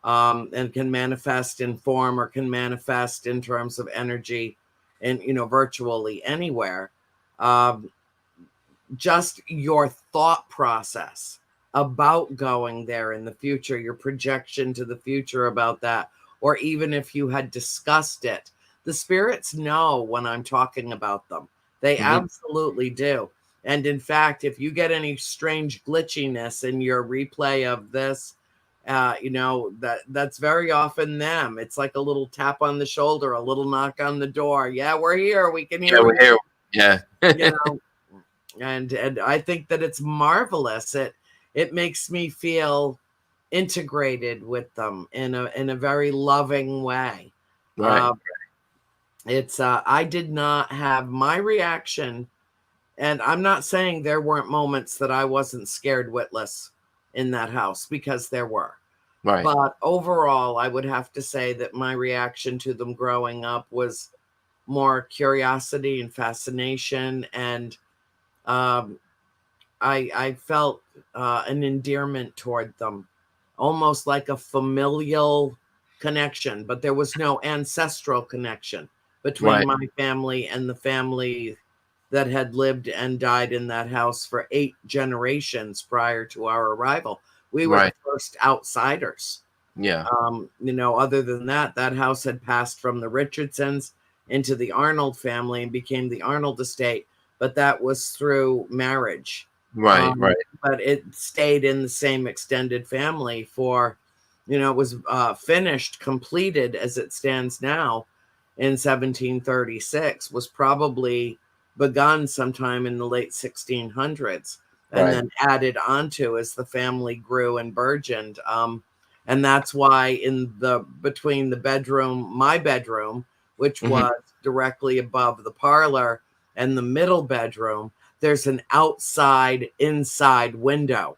and can manifest in form or can manifest in terms of energy and, virtually anywhere. Just your thought process about going there in the future, your projection to the future about that, or even if you had discussed it, the spirits know when I'm talking about them. They absolutely do. And in fact, if you get any strange glitchiness in your replay of this, that's very often them. It's like a little tap on the shoulder, a little knock on the door. Yeah, we're here. We can hear. Yeah, we're here. Yeah. And I think that it's marvelous. It makes me feel integrated with them in a very loving way. Right. I did not have my reaction, and I'm not saying there weren't moments that I wasn't scared witless in that house, because there were. Right. But overall, I would have to say that my reaction to them growing up was more curiosity and fascination. And um, I felt an endearment toward them, almost like a familial connection, but there was no ancestral connection between Right. my family and the family that had lived and died in that house for 8 generations prior to our arrival. We were the Right. first outsiders. Yeah. Other than that, that house had passed from the Richardsons into the Arnold family and became the Arnold estate, but that was through marriage. Right. Right. But it stayed in the same extended family for, it was finished, completed as it stands now in 1736, was probably begun sometime in the late 1600s, and Right. then added onto as the family grew and burgeoned. And that's why between the bedroom, my bedroom, which Hmm. was directly above the parlor, and the middle bedroom, there's an outside inside window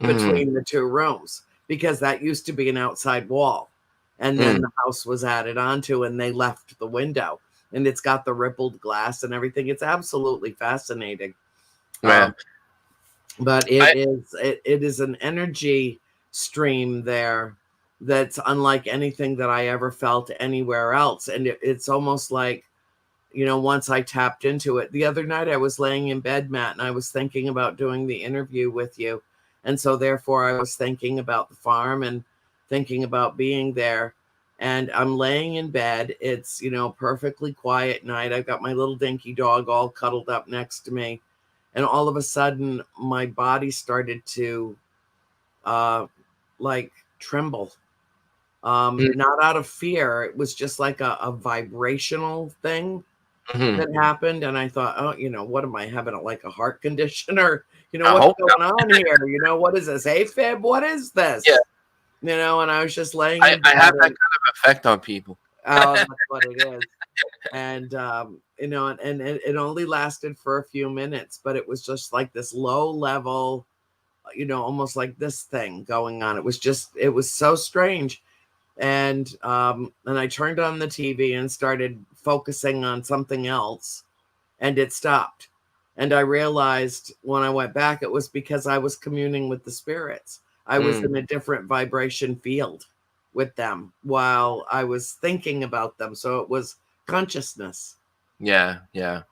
Hmm. between the 2 rooms, because that used to be an outside wall. And then the house was added onto, and they left the window, and it's got the rippled glass and everything. It's absolutely fascinating. Yeah. But I, it is an energy stream there that's unlike anything that I ever felt anywhere else. And it's almost like, once I tapped into it. The other night I was laying in bed, Matt, and I was thinking about doing the interview with you. And so therefore I was thinking about the farm and thinking about being there. And I'm laying in bed. It's, perfectly quiet night. I've got my little dinky dog all cuddled up next to me. And all of a sudden my body started to like tremble. Not out of fear. It was just like a vibrational thing mhm. that happened. And I thought, oh, what am I having, like a heart condition, or, I what's hope not. going on here? What is this? AFib? What is Yeah. this? And I was just laying in I bed. have that kind of effect on people. Oh, that's what it is. And, and it only lasted for a few minutes, but it was just like this low level, almost like this thing going on. It was so strange. And I turned on the TV and started focusing on something else, and it stopped. And I realized when I went back, it was because I was communing with the spirits. I was in a different vibration field with them while I was thinking about them. So it was consciousness. Yeah, yeah.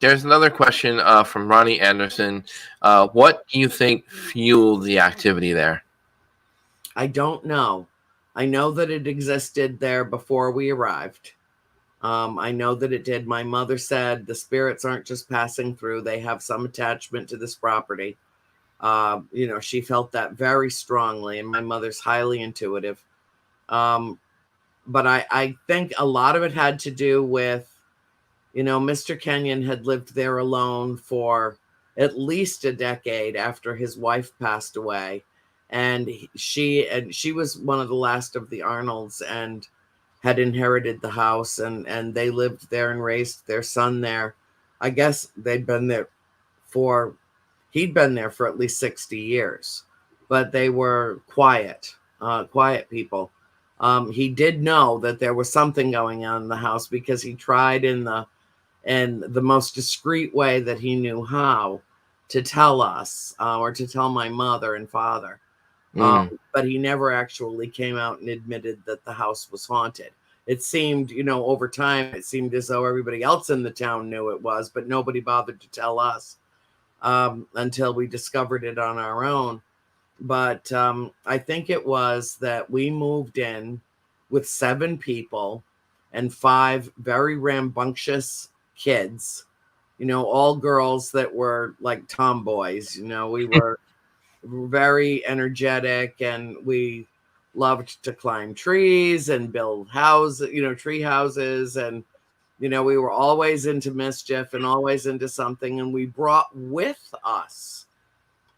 There's another question from Ronnie Anderson. What do you think fueled the activity there? I don't know. I know that it existed there before we arrived. I know that it did. My mother said the spirits aren't just passing through, they have some attachment to this property. She felt that very strongly, and my mother's highly intuitive. But I think a lot of it had to do with, Mr. Kenyon had lived there alone for at least a decade after his wife passed away. And she was one of the last of the Arnolds, and had inherited the house, and they lived there and raised their son there. I guess he'd been there for at least 60 years, but they were quiet people. He did know that there was something going on in the house, because he tried in the most discreet way that he knew how to tell us, or to tell my mother and father. But he never actually came out and admitted that the house was haunted. It seemed, over time, it seemed as though everybody else in the town knew it was, but nobody bothered to tell us until we discovered it on our own. But I think it was that we moved in with 7 people and 5 very rambunctious kids, all girls that were like tomboys. We were very energetic, and we loved to climb trees and build houses, tree houses. And, we were always into mischief and always into something. And we brought with us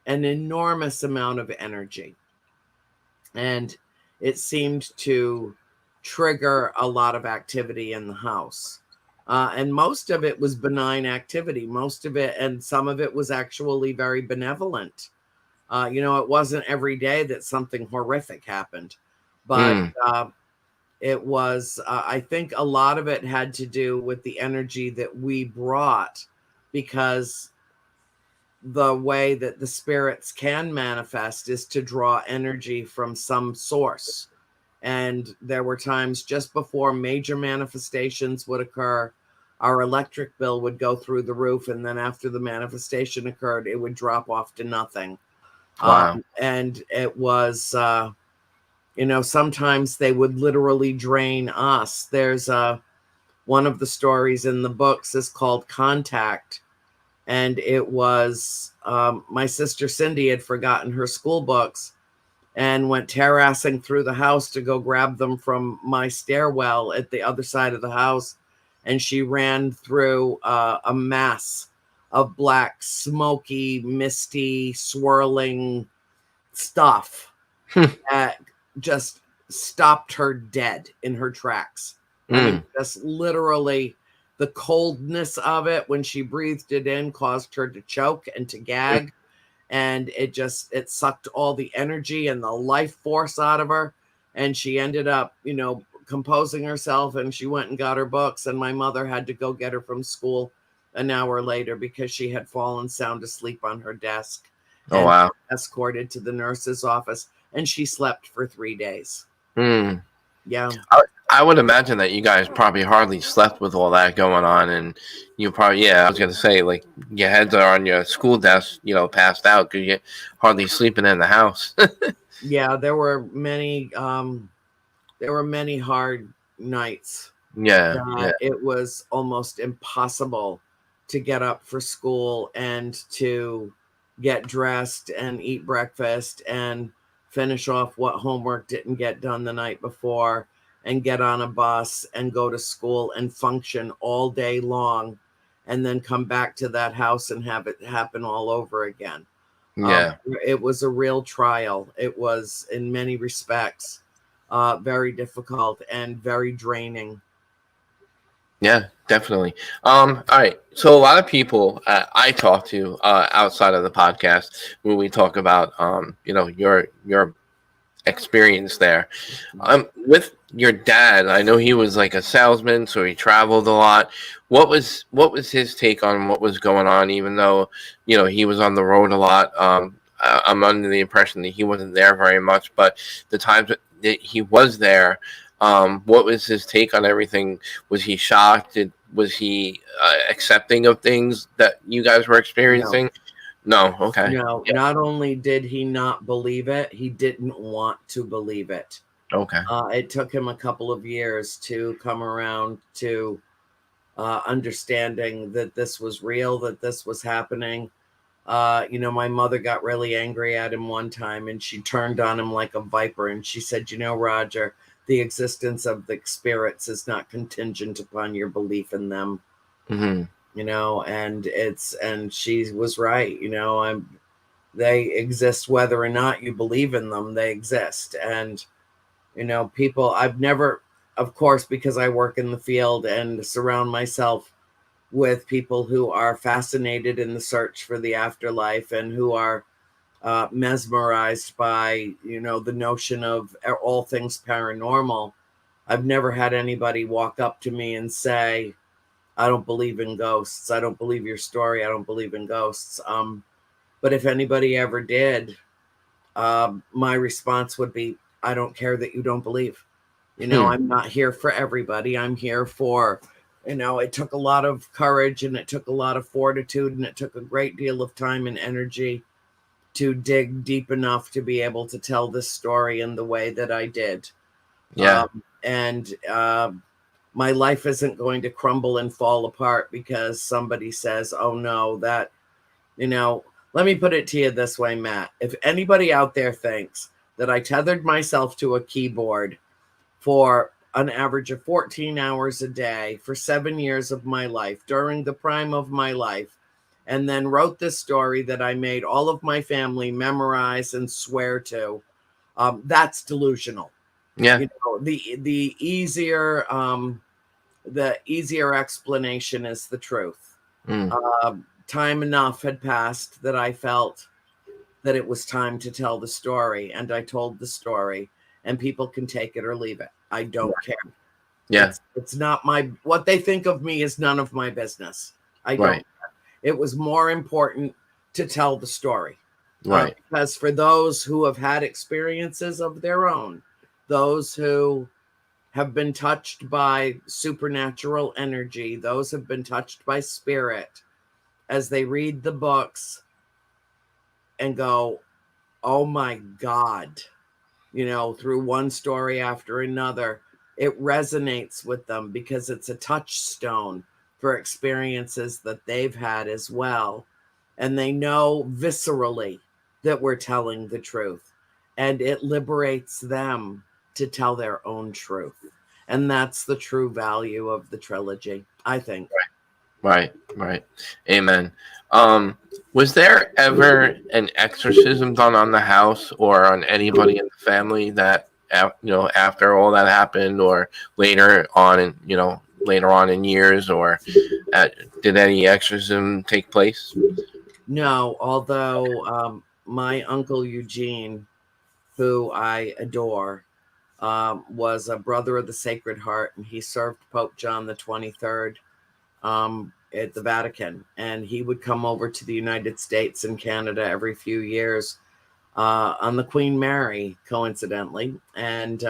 an enormous amount of energy. And it seemed to trigger a lot of activity in the house. And most of it was benign activity, most of it, and some of it was actually very benevolent. It wasn't every day that something horrific happened, but Mm. it was, I think a lot of it had to do with the energy that we brought, because the way that the spirits can manifest is to draw energy from some source. And there were times just before major manifestations would occur, our electric bill would go through the roof. And then after the manifestation occurred, it would drop off to nothing. Wow. And it was, sometimes they would literally drain us. There's one of the stories in the books is called Contact. And it was my sister Cindy had forgotten her school books and went terrassing through the house to go grab them from my stairwell at the other side of the house. And she ran through a mass of black, smoky, misty, swirling stuff that just stopped her dead in her tracks. I mean, just literally the coldness of it when she breathed it in caused her to choke and to gag. And it sucked all the energy and the life force out of her. And she ended up, composing herself, and she went and got her books. And my mother had to go get her from school an hour later because she had fallen sound asleep on her desk. Oh, wow. Escorted to the nurse's office, and she slept for 3 days. Yeah. I would imagine that you guys probably hardly slept with all that going on, and you probably, I was going to say, like, your heads are on your school desk, passed out because you're hardly sleeping in the house. Yeah, there were many hard nights. Yeah. It was almost impossible to get up for school and to get dressed and eat breakfast and finish off what homework didn't get done the night before, and get on a bus and go to school and function all day long, and then come back to that house and have it happen all over again. Yeah. It was a real trial. It was, in many respects, very difficult and very draining. Yeah, definitely. All right. So a lot of people I talk to outside of the podcast, when we talk about your experience there, with your dad, I know he was like a salesman, so he traveled a lot. What was his take on what was going on, even though he was on the road a lot? I'm under the impression that he wasn't there very much, but the times that he was there, what was his take on everything? Was he shocked? Was he accepting of things that you guys were experiencing? No. Okay. No, not only did he not believe it, he didn't want to believe it. Okay. It took him a couple of years to come around to understanding that this was real, that this was happening. My mother got really angry at him one time, and she turned on him like a viper. And she said, Roger, the existence of the spirits is not contingent upon your belief in them. Mm-hmm. And she was right. They exist whether or not you believe in them. They exist. And people, I've never, of course, because I work in the field and surround myself with people who are fascinated in the search for the afterlife, and who are mesmerized by the notion of all things paranormal. I've never had anybody walk up to me and say, I don't believe in ghosts. I don't believe your story. I don't believe in ghosts. But if anybody ever did, my response would be, I don't care that you don't believe. I'm not here for everybody. I'm here for, it took a lot of courage, and it took a lot of fortitude, and it took a great deal of time and energy to dig deep enough to be able to tell this story in the way that I did. Yeah. My life isn't going to crumble and fall apart because somebody says, oh no, that, let me put it to you this way, Matt. If anybody out there thinks that I tethered myself to a keyboard for an average of 14 hours a day for 7 years of my life, during the prime of my life, and then wrote this story that I made all of my family memorize and swear to, that's delusional. Yeah. The easier explanation is the truth. Time enough had passed that I felt that it was time to tell the story, and I told the story, and people can take it or leave it. I don't care. Yeah. It's not what they think of me is none of my business. I don't. Right. It was more important to tell the story. Right. Because for those who have had experiences of their own, those who have been touched by supernatural energy, those have been touched by spirit, as they read the books and go, oh my God, through one story after another, it resonates with them because it's a touchstone for experiences that they've had as well. And they know viscerally that we're telling the truth, and it liberates them to tell their own truth. And that's the true value of the trilogy, I think. Right. Amen. Was there ever an exorcism done on the house or on anybody in the family that, after all that happened, or later on in years, or did any exorcism take place? No, although my uncle Eugene, who I adore, was a brother of the Sacred Heart, and he served Pope John the 23rd at the Vatican, and he would come over to the United States and Canada every few years on the Queen Mary, coincidentally, and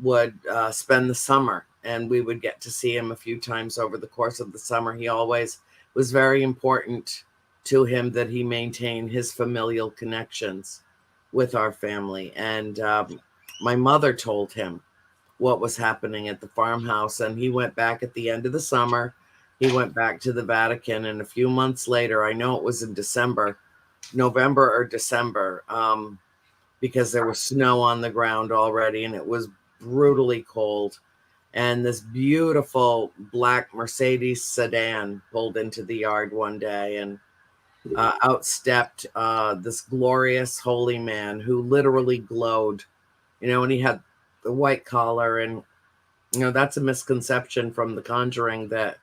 would spend the summer, and we would get to see him a few times over the course of the summer. He always was very important to him that he maintain his familial connections with our family, and my mother told him what was happening at the farmhouse, and he went back at the end of the summer. He went back to the Vatican, and a few months later, I know it was in November or December, because there was snow on the ground already, and it was brutally cold. And this beautiful black Mercedes sedan pulled into the yard one day, and outstepped this glorious holy man who literally glowed, and he had the white collar, and that's a misconception from the Conjuring, that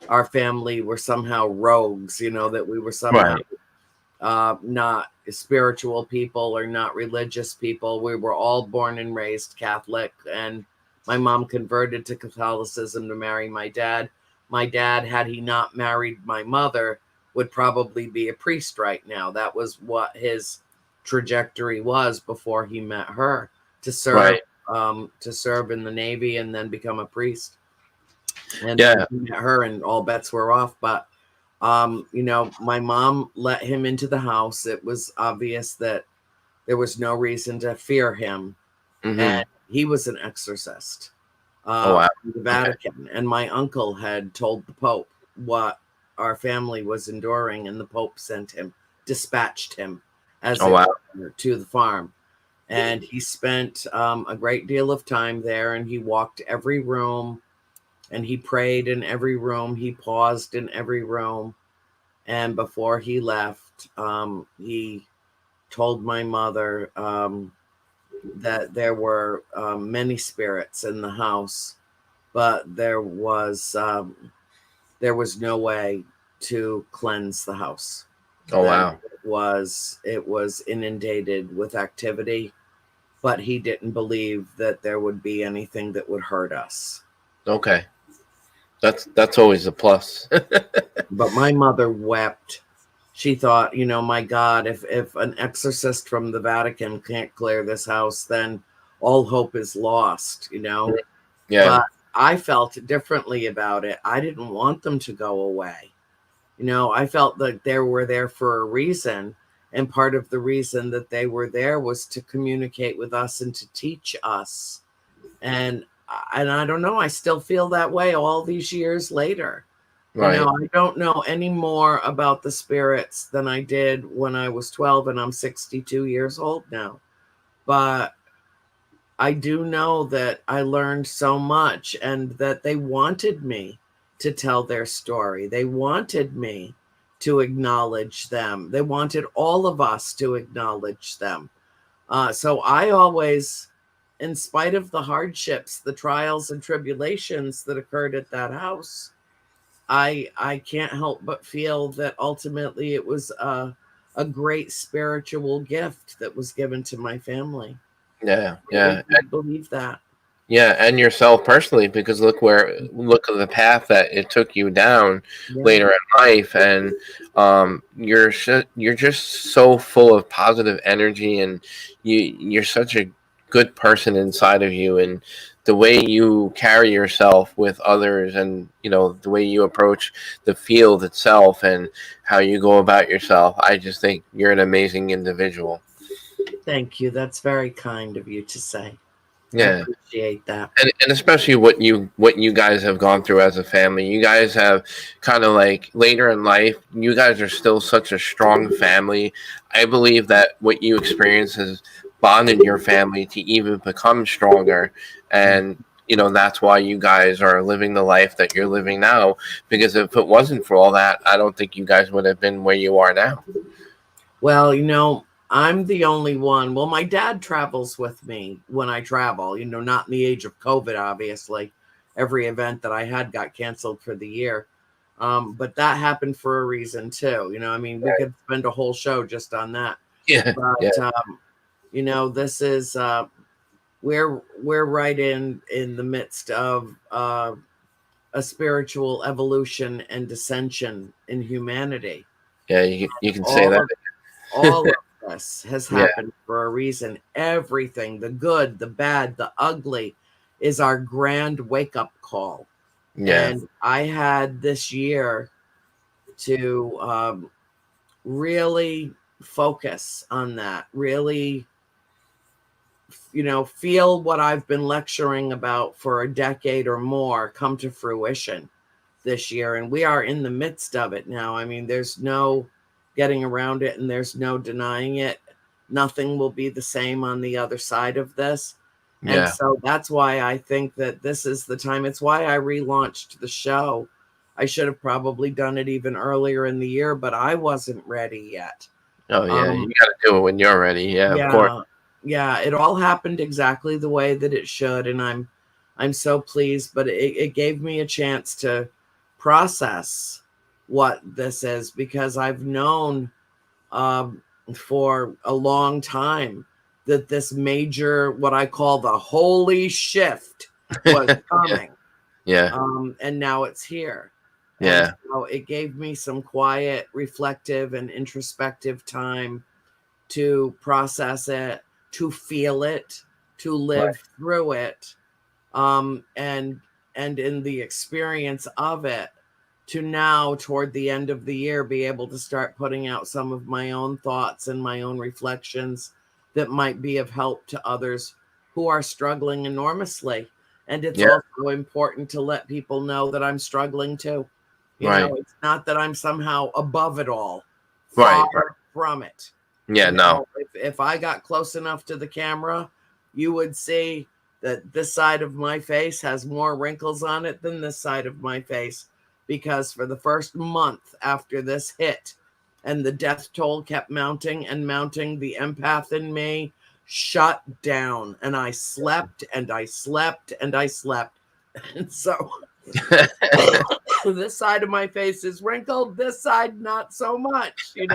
our family were somehow rogues, that we were somehow not spiritual people or not religious people. We were all born and raised Catholic, and my mom converted to Catholicism to marry my dad. My dad, had he not married my mother, would probably be a priest right now. That was what his trajectory was before he met her, to serve in the Navy and then become a priest. And then he met her, and all bets were off. But my mom let him into the house. It was obvious that there was no reason to fear him. Mm-hmm. And he was an exorcist from the Vatican. Okay. And my uncle had told the Pope what our family was enduring, and the Pope dispatched him to the farm. And he spent a great deal of time there, and he walked every room, and he prayed in every room. He paused in every room. And before he left, he told my mother that there were many spirits in the house, but there was no way to cleanse the house. It was inundated with activity, but he didn't believe that there would be anything that would hurt us. Okay. That's always a plus. But my mother wept. She thought, my God, if an exorcist from the Vatican can't clear this house, then all hope is lost, Yeah. But I felt differently about it. I didn't want them to go away. I felt that they were there for a reason. And part of the reason that they were there was to communicate with us and to teach us. And I don't know, I still feel that way all these years later. Right. I don't know any more about the spirits than I did when I was 12, and I'm 62 years old now. But I do know that I learned so much, and that they wanted me to tell their story. They wanted me to acknowledge them. They wanted all of us to acknowledge them. So I always, in spite of the hardships, the trials and tribulations that occurred at that house, I can't help but feel that ultimately it was a a great spiritual gift that was given to my family. Yeah, I yeah. believe that. Yeah, and yourself personally, because look at the path that it took you down Yeah. later in life, and you're just so full of positive energy, and you're such a good person inside of you, and the way you carry yourself with others, and the way you approach the field itself, and how you go about yourself, I just think you're an amazing individual. Thank you. That's very kind of you to say. I Yeah. appreciate that. And especially what you guys have gone through as a family. You guys have kind of like later in life, you guys are still such a strong family. I believe that what you experience has bonded your family to even become stronger, and that's why you guys are living the life that you're living now, because if it wasn't for all that, I don't think you guys would have been where you are now. Well, I'm the only one. Well, my dad travels with me when I travel, not in the age of COVID, obviously. Every event that I had got canceled for the year. But that happened for a reason too. I mean, we could spend a whole show just on that. Yeah, yeah, But this is we're right in the midst of a spiritual evolution and dissension in humanity. yeah. You can say All that. of all of this has Yeah, happened for a reason. Everything, the good, the bad, the ugly, is our grand wake up call. yeah, And I had this year to really focus on that, really, feel what I've been lecturing about for a decade or more come to fruition this year. And we are in the midst of it now. I mean, there's no getting around it and there's no denying it. Nothing will be the same on the other side of this. And yeah. so that's why I think that this is the time. It's why I relaunched the show. I should have probably done it even earlier in the year, but I wasn't ready yet. Oh yeah, you Um, got to do it when you're ready. Yeah, of course. yeah, yeah, it all happened exactly the way that it should, and I'm so pleased. But it gave me a chance to process what this is, because I've known for a long time that this major, what I call the holy shift, was Yeah, coming. yeah, And now it's here. And yeah, so it gave me some quiet, reflective, and introspective time to process it, to feel it, to right. live through it, and in the experience of it, to now toward the end of the year be able to start putting out some of my own thoughts and my own reflections that might be of help to others who are struggling enormously. And it's Yeah, also important to let people know that I'm struggling too. right, It's not that I'm somehow above it all. right, Far right. from it. Yeah, no, If I got close enough to the camera, you would see that this side of my face has more wrinkles on it than this side of my face. Because for the first month after this hit and the death toll kept mounting and mounting, the empath in me shut down, and I slept and I slept and I slept. And so this side of my face is wrinkled, this side not so much. I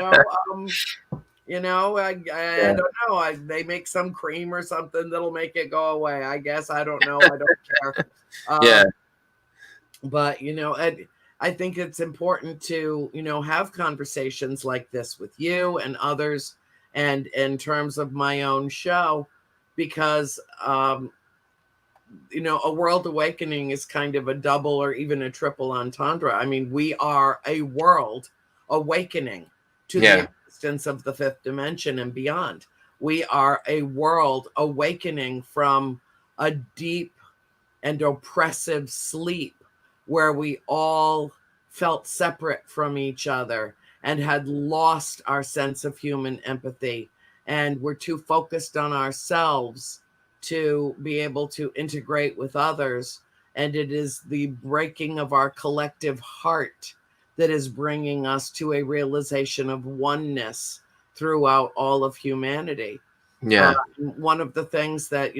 yeah, don't know. They make some cream or something that'll make it go away. I guess I don't know. I don't care. yeah, But I think it's important to have conversations like this with you and others, and in terms of my own show, because a world awakening is kind of a double or even a triple entendre. I mean, we are a world awakening to the yeah, existence of the fifth dimension and beyond. We are a world awakening from a deep and oppressive sleep where we all felt separate from each other and had lost our sense of human empathy, and were too focused on ourselves to be able to integrate with others. And it is the breaking of our collective heart that is bringing us to a realization of oneness throughout all of humanity. yeah, One of the things that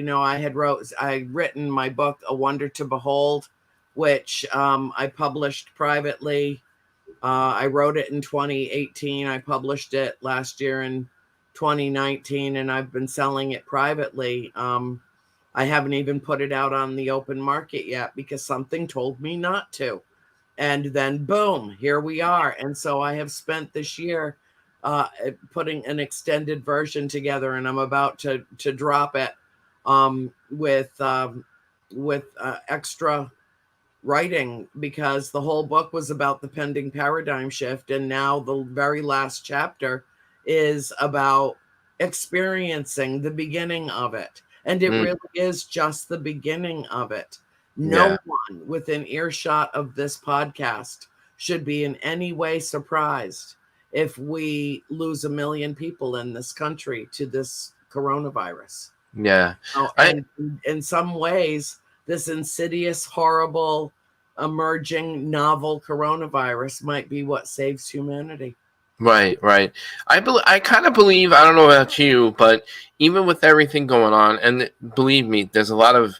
I written my book, A Wonder to Behold, which I published privately I wrote it in 2018. I published it last year in 2019, and I've been selling it privately. I haven't even put it out on the open market yet because something told me not to. And then boom, here we are. And so I have spent this year putting an extended version together, and I'm about to drop it with extra writing, because the whole book was about the pending paradigm shift, and now the very last chapter is about experiencing the beginning of it. And it really is just the beginning of it. No one within earshot of this podcast should be in any way surprised if we lose 1 million people in this country to this coronavirus. Yeah. And in some ways, this insidious, horrible, emerging novel coronavirus might be what saves humanity. Right. I kind of believe, I don't know about you, but even with everything going on, and believe me, there's a lot of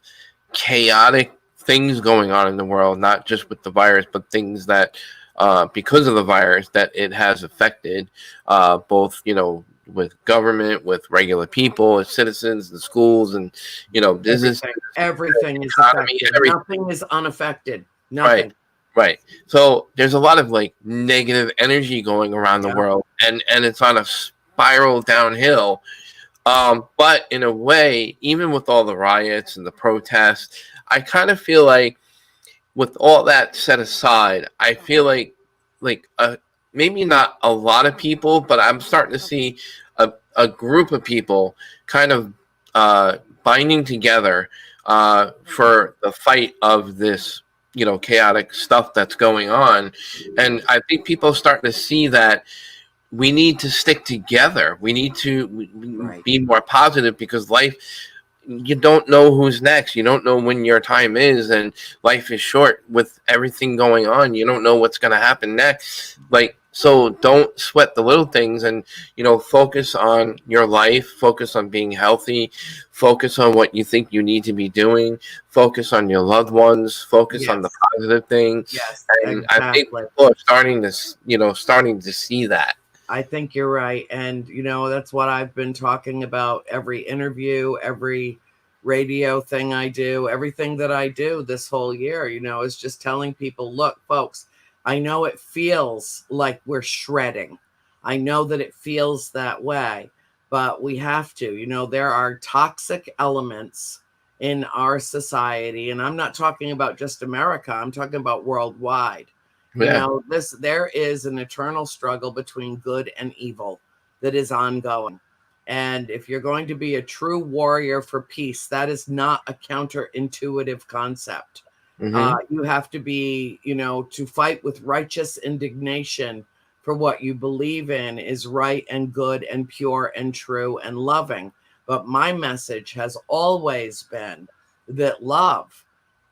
chaotic things going on in the world, not just with the virus, but things that, because of the virus, that it has affected, both, with government, with regular people, as citizens, the schools, and, business. Everything is affected. Nothing is unaffected. Nothing. Right. So there's a lot of negative energy going around the world, and it's on a spiral downhill. But in a way, even with all the riots and the protests, I kind of feel like, with all that set aside, I feel like maybe not a lot of people, but I'm starting to see a group of people kind of binding together for the fight of this, chaotic stuff that's going on. And I think people are starting to see that we need to stick together. We need to be more positive, because life, you don't know who's next. You don't know when your time is, and life is short with everything going on. You don't know what's going to happen next. So don't sweat the little things, and, focus on your life, focus on being healthy, focus on what you think you need to be doing, focus on your loved ones, focus on the positive things. Yes, and exactly. I think people are starting to see that. I think you're right. And, that's what I've been talking about every interview, every radio thing I do, everything that I do this whole year, is just telling people, look, folks, I know it feels like we're shredding. I know that it feels that way, but we have to. There are toxic elements in our society. And I'm not talking about just America. I'm talking about worldwide. Yeah. There is an eternal struggle between good and evil that is ongoing. And if you're going to be a true warrior for peace, that is not a counterintuitive concept. You have to be, to fight with righteous indignation for what you believe in is right and good and pure and true and loving. But my message has always been that love,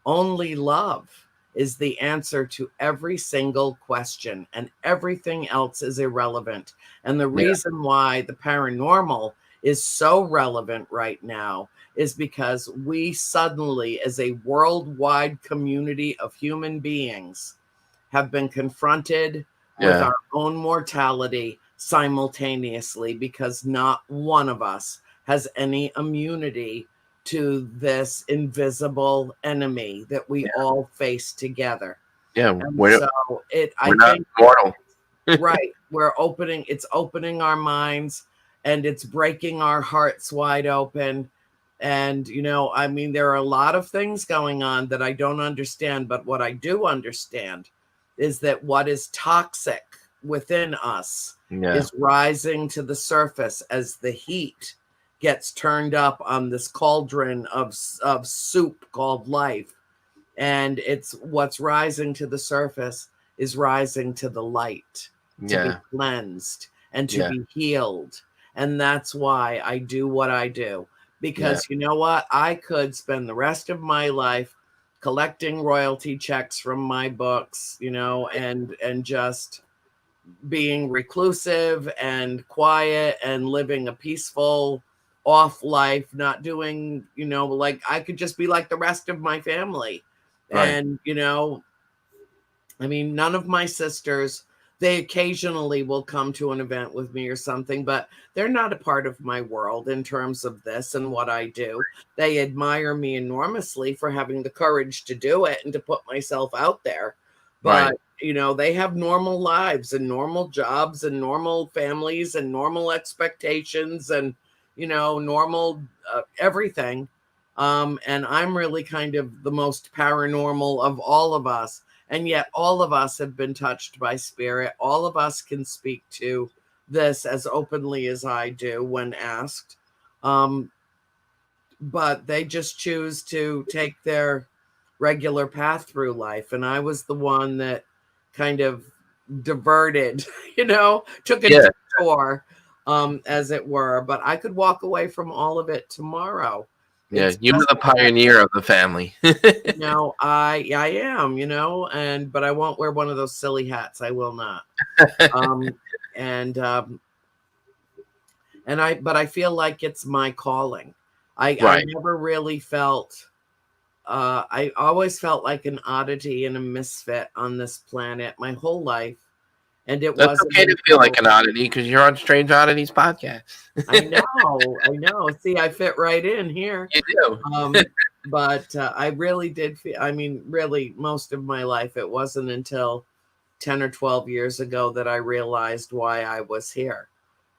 only love, is the answer to every single question, and everything else is irrelevant. And the reason why the paranormal is so relevant right now is because we suddenly, as a worldwide community of human beings, have been confronted with our own mortality simultaneously, because not one of us has any immunity to this invisible enemy that we all face together. Yeah, And we're not mortal. Right. It's opening our minds, and it's breaking our hearts wide open. And, there are a lot of things going on that I don't understand, but what I do understand is that what is toxic within us is rising to the surface as the heat gets turned up on this cauldron of soup called life. And it's what's rising to the surface is rising to the light, to be cleansed and to be healed. And that's why I do what I do. Because you know what? I could spend the rest of my life collecting royalty checks from my books, and just being reclusive and quiet and living a peaceful off life, not doing, I could just be like the rest of my family. And, none of my sisters they occasionally will come to an event with me or something, but they're not a part of my world in terms of this and what I do. They admire me enormously for having the courage to do it and to put myself out there. Right. But, they have normal lives and normal jobs and normal families and normal expectations and, normal everything. And I'm really kind of the most paranormal of all of us. And yet all of us have been touched by spirit. All of us can speak to this as openly as I do when asked. But they just choose to take their regular path through life. And I was the one that kind of diverted, took a Yeah. detour, as it were. But I could walk away from all of it tomorrow. Yeah. It's You were just the pioneer of the family. I am, but I won't wear one of those silly hats. I will not. Um, and but I feel like it's my calling. I Right. never really felt. I always felt like an oddity and a misfit on this planet my whole life, and it That's wasn't okay to feel like until an oddity because you're on Strange Oddities Podcast. I know. See, I fit right in here. You do. But I really did feel, really most of my life, it wasn't until 10 or 12 years ago that I realized why I was here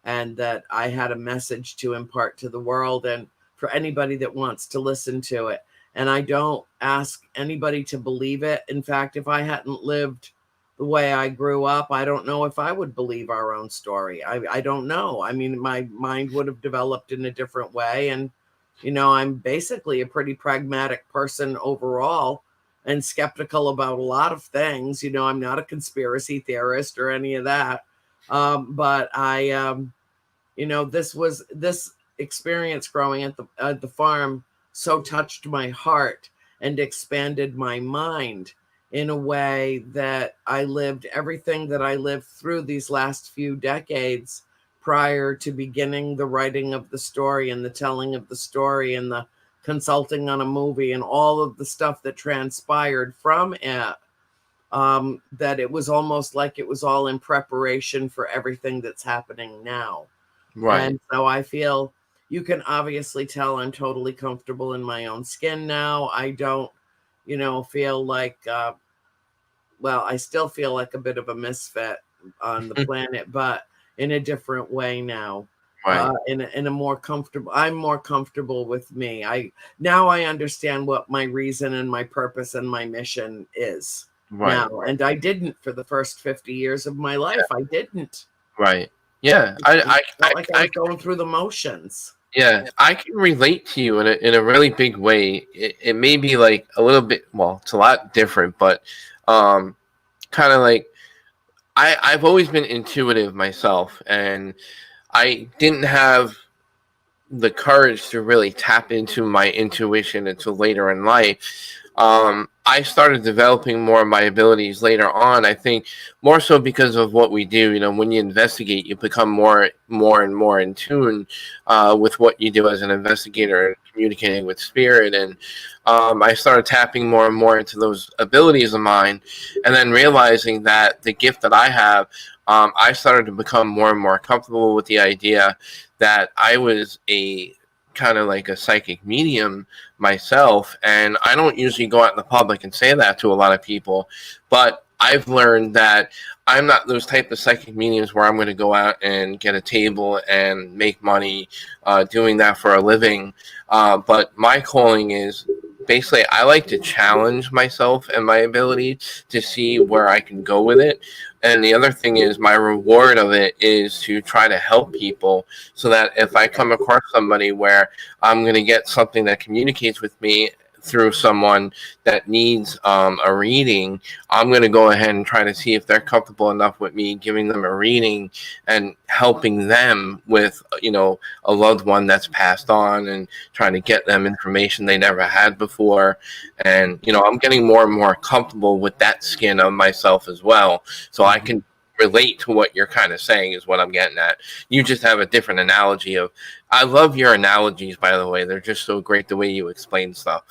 and that I had a message to impart to the world and for anybody that wants to listen to it. And I don't ask anybody to believe it. In fact, if I hadn't lived the way I grew up, I don't know if I would believe our own story. I don't know. My mind would have developed in a different way. And, I'm basically a pretty pragmatic person overall and skeptical about a lot of things. I'm not a conspiracy theorist or any of that. But this experience growing at the farm so touched my heart and expanded my mind in a way that I lived everything that I lived through these last few decades prior to beginning the writing of the story and the telling of the story and the consulting on a movie and all of the stuff that transpired from it. That it was almost like it was all in preparation for everything that's happening now. Right. And so I feel you can obviously tell I'm totally comfortable in my own skin now. I don't, feel like, I still feel like a bit of a misfit on the planet, but in a different way now. Right. In a more comfortable, I'm more comfortable with me. Now I understand what my reason and my purpose and my mission is Right. now. And I didn't for the first 50 years of my life. I didn't. Right. Yeah. I felt like I was going through the motions. Yeah, I can relate to you in a really big way. It may be like a little bit, well, it's a lot different, but kind of like I've always been intuitive myself, and I didn't have the courage to really tap into my intuition until later in life. I started developing more of my abilities later on. I think more so because of what we do. When you investigate, you become more and more in tune with what you do as an investigator and communicating with spirit. And I started tapping more and more into those abilities of mine, and then realizing that the gift that I have, I started to become more and more comfortable with the idea that I was a kind of like a psychic medium myself. And I don't usually go out in the public and say that to a lot of people, but I've learned that I'm not those type of psychic mediums where I'm going to go out and get a table and make money doing that for a living. But my calling is basically I like to challenge myself and my ability to see where I can go with it. And the other thing is my reward of it is to try to help people so that if I come across somebody where I'm going to get something that communicates with me through someone that needs a reading, I'm going to go ahead and try to see if they're comfortable enough with me giving them a reading and helping them with, a loved one that's passed on and trying to get them information they never had before. And, I'm getting more and more comfortable with that skin of myself as well. So I can relate to what you're kind of saying is what I'm getting at. You just have a different analogy of, I love your analogies, by the way. They're just so great the way you explain stuff.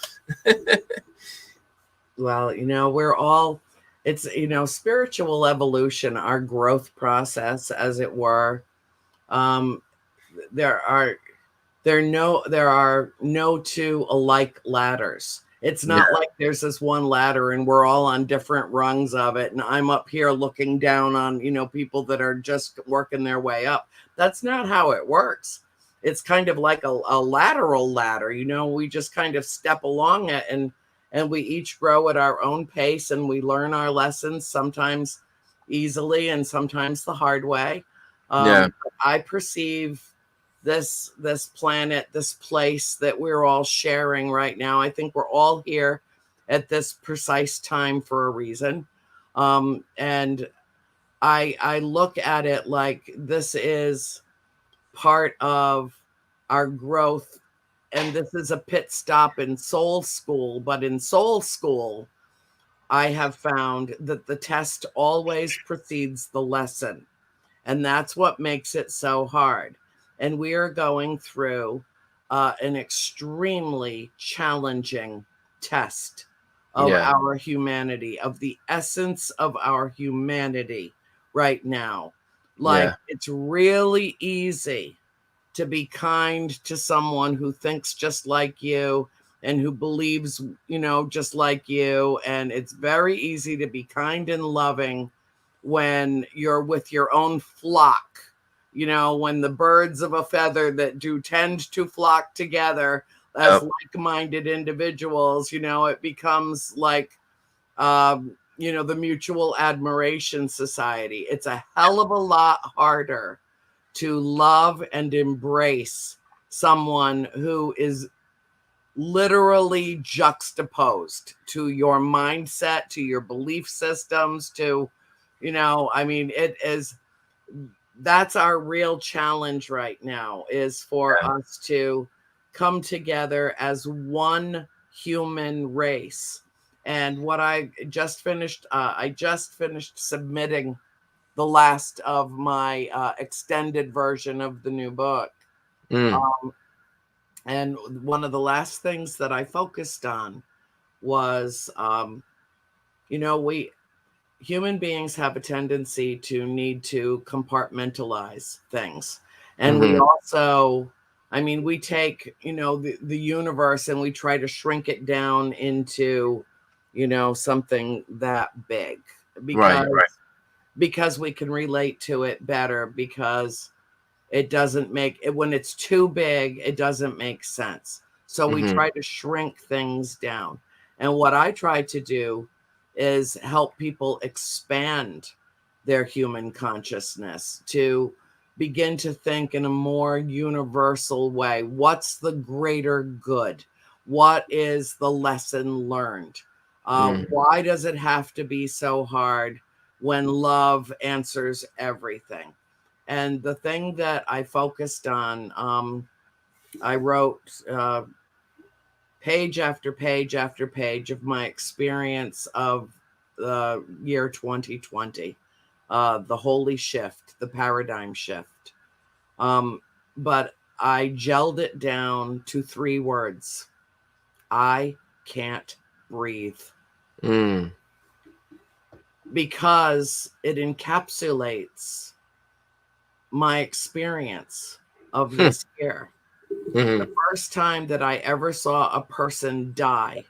Well, we're all, it's, spiritual evolution, our growth process, as it were. Um, there are there are no two alike ladders. It's Yeah. not like there's this one ladder and we're all on different rungs of it, and I'm up here looking down on, people that are just working their way up. That's not how it works. It's kind of like a lateral ladder. We just kind of step along it, and we each grow at our own pace, and we learn our lessons, sometimes easily and sometimes the hard way. Yeah. I perceive this planet, this place that we're all sharing right now. I think we're all here at this precise time for a reason. And I look at it like this is part of our growth, and this is a pit stop in soul school. But in soul school, I have found that the test always precedes the lesson. And that's what makes it so hard. And we are going through an extremely challenging test of Yeah. our humanity, of the essence of our humanity right now. Like, Yeah. it's really easy to be kind to someone who thinks just like you and who believes, just like you. And it's very easy to be kind and loving when you're with your own flock, when the birds of a feather that do tend to flock together as Yep. like-minded individuals, it becomes like, the mutual admiration society. It's a hell of a lot harder to love and embrace someone who is literally juxtaposed to your mindset, to your belief systems, to, it is, that's our real challenge right now, is for Yeah. us to come together as one human race. And what I just finished submitting the last of my extended version of the new book. Mm. And one of the last things that I focused on was, we human beings have a tendency to need to compartmentalize things. And we Mm-hmm. also, we take, the universe, and we try to shrink it down into, something that big, Right. Right. because we can relate to it better, because it doesn't make it, when it's too big, it doesn't make sense. So we Mm-hmm. try to shrink things down. And what I try to do is help people expand their human consciousness to begin to think in a more universal way. What's the greater good? What is the lesson learned? Mm. Why does it have to be so hard when love answers everything? And the thing that I focused on, I wrote page after page after page of my experience of the year 2020, the holy shift, the paradigm shift. But I gelled it down to 3 words: I can't breathe. Mm. Because it encapsulates my experience of this year. The Mm-hmm. first time that I ever saw a person die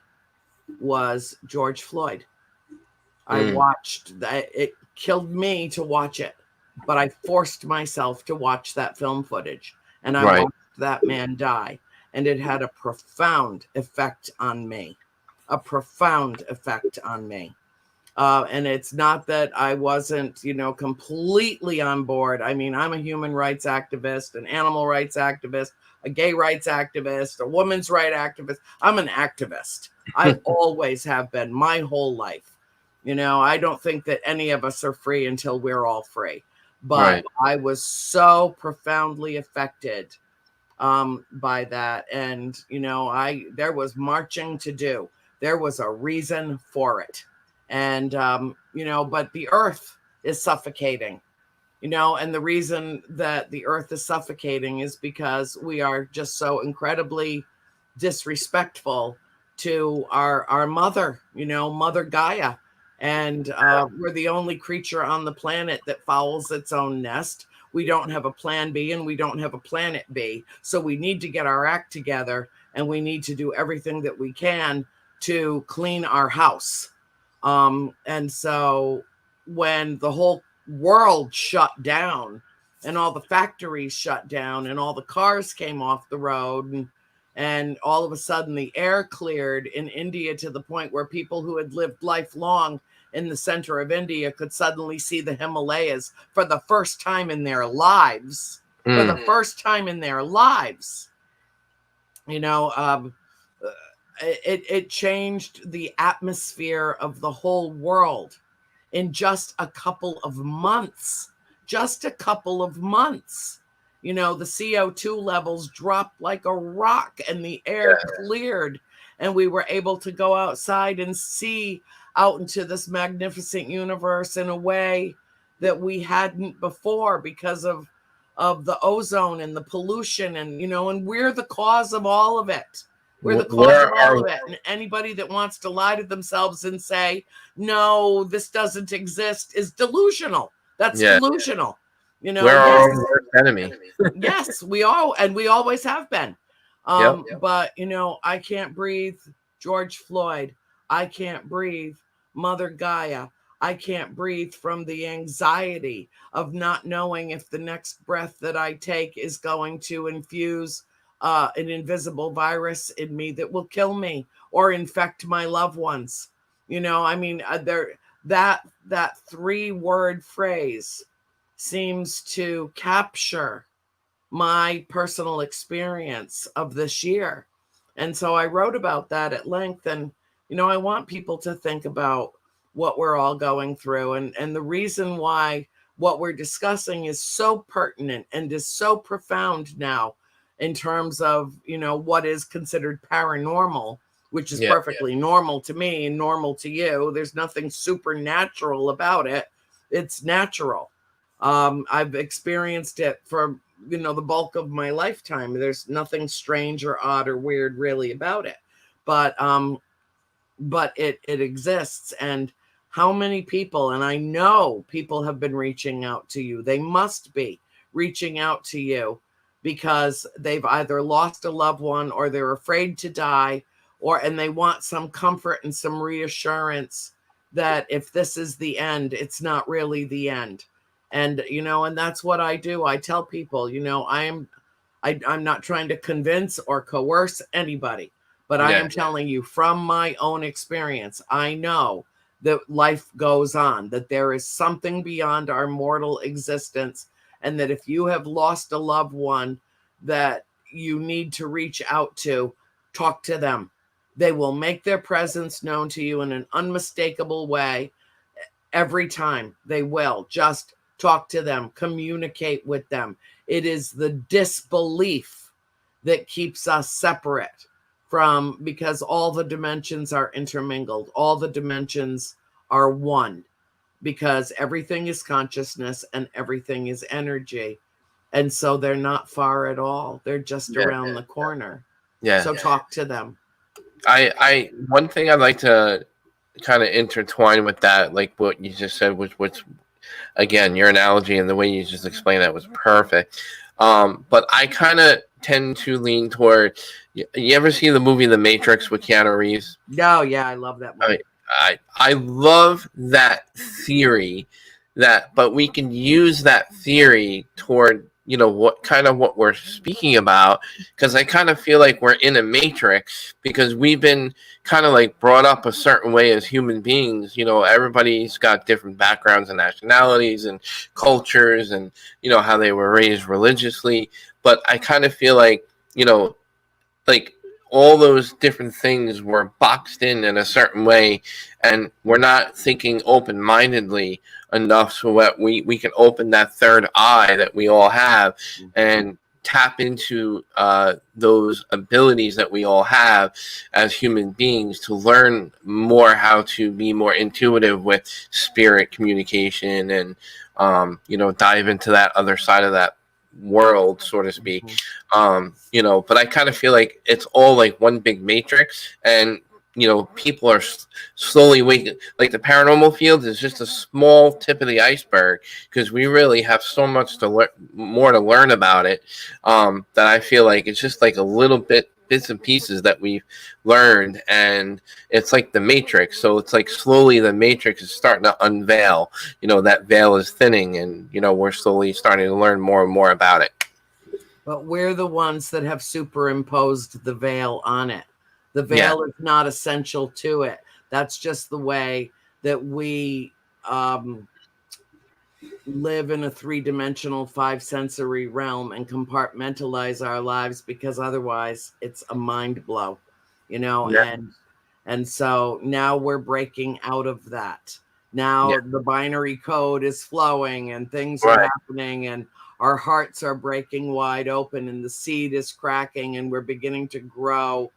was George Floyd. I Mm. watched that. It killed me to watch it, but I forced myself to watch that film footage, and I Right. watched that man die, and it had a profound effect on me. A profound effect on me. And it's not that I wasn't, completely on board. I'm a human rights activist, an animal rights activist, a gay rights activist, a women's rights activist. I'm an activist. I always have been, my whole life. I don't think that any of us are free until we're all free. But Right. I was so profoundly affected by that. And, there was marching to do. There was a reason for it. And, but the earth is suffocating, and the reason that the earth is suffocating is because we are just so incredibly disrespectful to our mother, Mother Gaia. And we're the only creature on the planet that fouls its own nest. We don't have a plan B and we don't have a planet B. So we need to get our act together, and we need to do everything that we can to clean our house. And so when the whole world shut down and all the factories shut down and all the cars came off the road, and all of a sudden the air cleared in India to the point where people who had lived lifelong in the center of India could suddenly see the Himalayas for the first time in their lives. For the first time in their lives. You know, it changed the atmosphere of the whole world in just a couple of months. Just a couple of months. You know, the CO2 levels dropped like a rock and the air cleared, and we were able to go outside and see out into this magnificent universe in a way that we hadn't before because of the ozone and the pollution, and you know, and we're the cause of all of it. We're the cause of all of it. And anybody that wants to lie to themselves and say, no, this doesn't exist is delusional. That's delusional. You know, we're our own worst enemy. Yes, we all, and we always have been. But you know, I can't breathe George Floyd. I can't breathe Mother Gaia. I can't breathe from the anxiety of not knowing if the next breath that I take is going to infuse an invisible virus in me that will kill me or infect my loved ones. You know, I mean, that 3-word phrase seems to capture my personal experience of this year. And so I wrote about that at length. And, you know, I want people to think about what we're all going through. And the reason why what we're discussing is so pertinent and is so profound now in terms of, you know, what is considered paranormal, which is perfectly normal to me and normal to you. There's nothing supernatural about it. It's natural. I've experienced it for, you know, the bulk of my lifetime. There's nothing strange or odd or weird really about it. But it exists. And how many people, and I know people have been reaching out to you. They must be reaching out to you because they've either lost a loved one or they're afraid to die, and they want some comfort and some reassurance that if this is the end, it's not really the end. And, you know, and that's what I do. I tell people, you know, I'm not trying to convince or coerce anybody, but I am telling you from my own experience, I know that life goes on, that there is something beyond our mortal existence, and that if you have lost a loved one that you need to reach out to, talk to them. They will make their presence known to you in an unmistakable way every time. They will. Just talk to them, communicate with them. It is the disbelief that keeps us separate from, because all the dimensions are intermingled. All the dimensions are one, because everything is consciousness and everything is energy. And so they're not far at all. They're just around the corner. So talk to them. One thing I'd like to kind of intertwine with that, like what you just said, which again, your analogy and the way you just explained that was perfect. But I kind of tend to lean toward, you ever see the movie The Matrix with Keanu Reeves? No, yeah, I love that movie. I love that theory, but we can use that theory toward, you know, what we're speaking about, because I kind of feel like we're in a matrix because we've been kind of like brought up a certain way as human beings. You know, everybody's got different backgrounds and nationalities and cultures and, you know, how they were raised religiously. But I kind of feel like, you know, like all those different things were boxed in a certain way, and we're not thinking open-mindedly enough so that we can open that third eye that we all have and tap into those abilities that we all have as human beings to learn more how to be more intuitive with spirit communication and, you know, dive into that other side of that world, so to speak. You know, but I kind of feel like it's all like one big matrix, and people are slowly waking. Like the paranormal field is just a small tip of the iceberg because we really have so much more to learn about it. That I feel like it's just like a little bits and pieces that we've learned, and it's like the Matrix. So it's like slowly the Matrix is starting to unveil. That veil is thinning, and we're slowly starting to learn more and more about it. But we're the ones that have superimposed the veil on it. The veil is not essential to it. That's just the way that we live in a 3-dimensional, 5-sensory realm and compartmentalize our lives, because otherwise it's a mind blow, and so now we're breaking out of that. Now the binary code is flowing and things are happening, and our hearts are breaking wide open, and the seed is cracking, and we're beginning to grow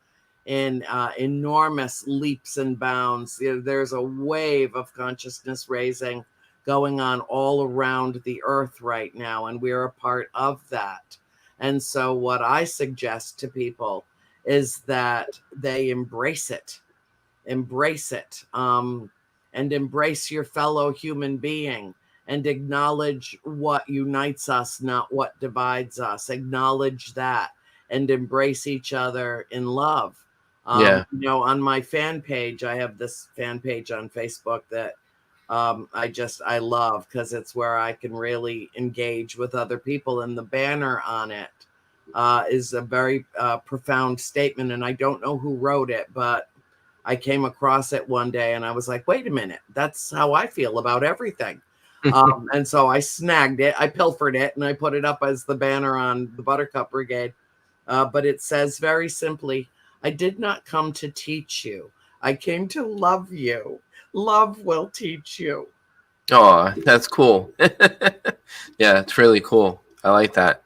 in enormous leaps and bounds. There's a wave of consciousness raising going on all around the earth right now, and we're a part of that. And so what I suggest to people is that they embrace it, and embrace your fellow human being, and acknowledge what unites us, not what divides us. Acknowledge that and embrace each other in love. On my fan page, I have this fan page on Facebook that I love, because it's where I can really engage with other people. And the banner on it is a very profound statement. And I don't know who wrote it, but I came across it one day and I was like, wait a minute, that's how I feel about everything. And so I snagged it, I pilfered it, and I put it up as the banner on the Buttercup Brigade. But it says very simply, I did not come to teach you. I came to love you. Love will teach you. Oh, that's cool. Yeah, it's really cool. I like that.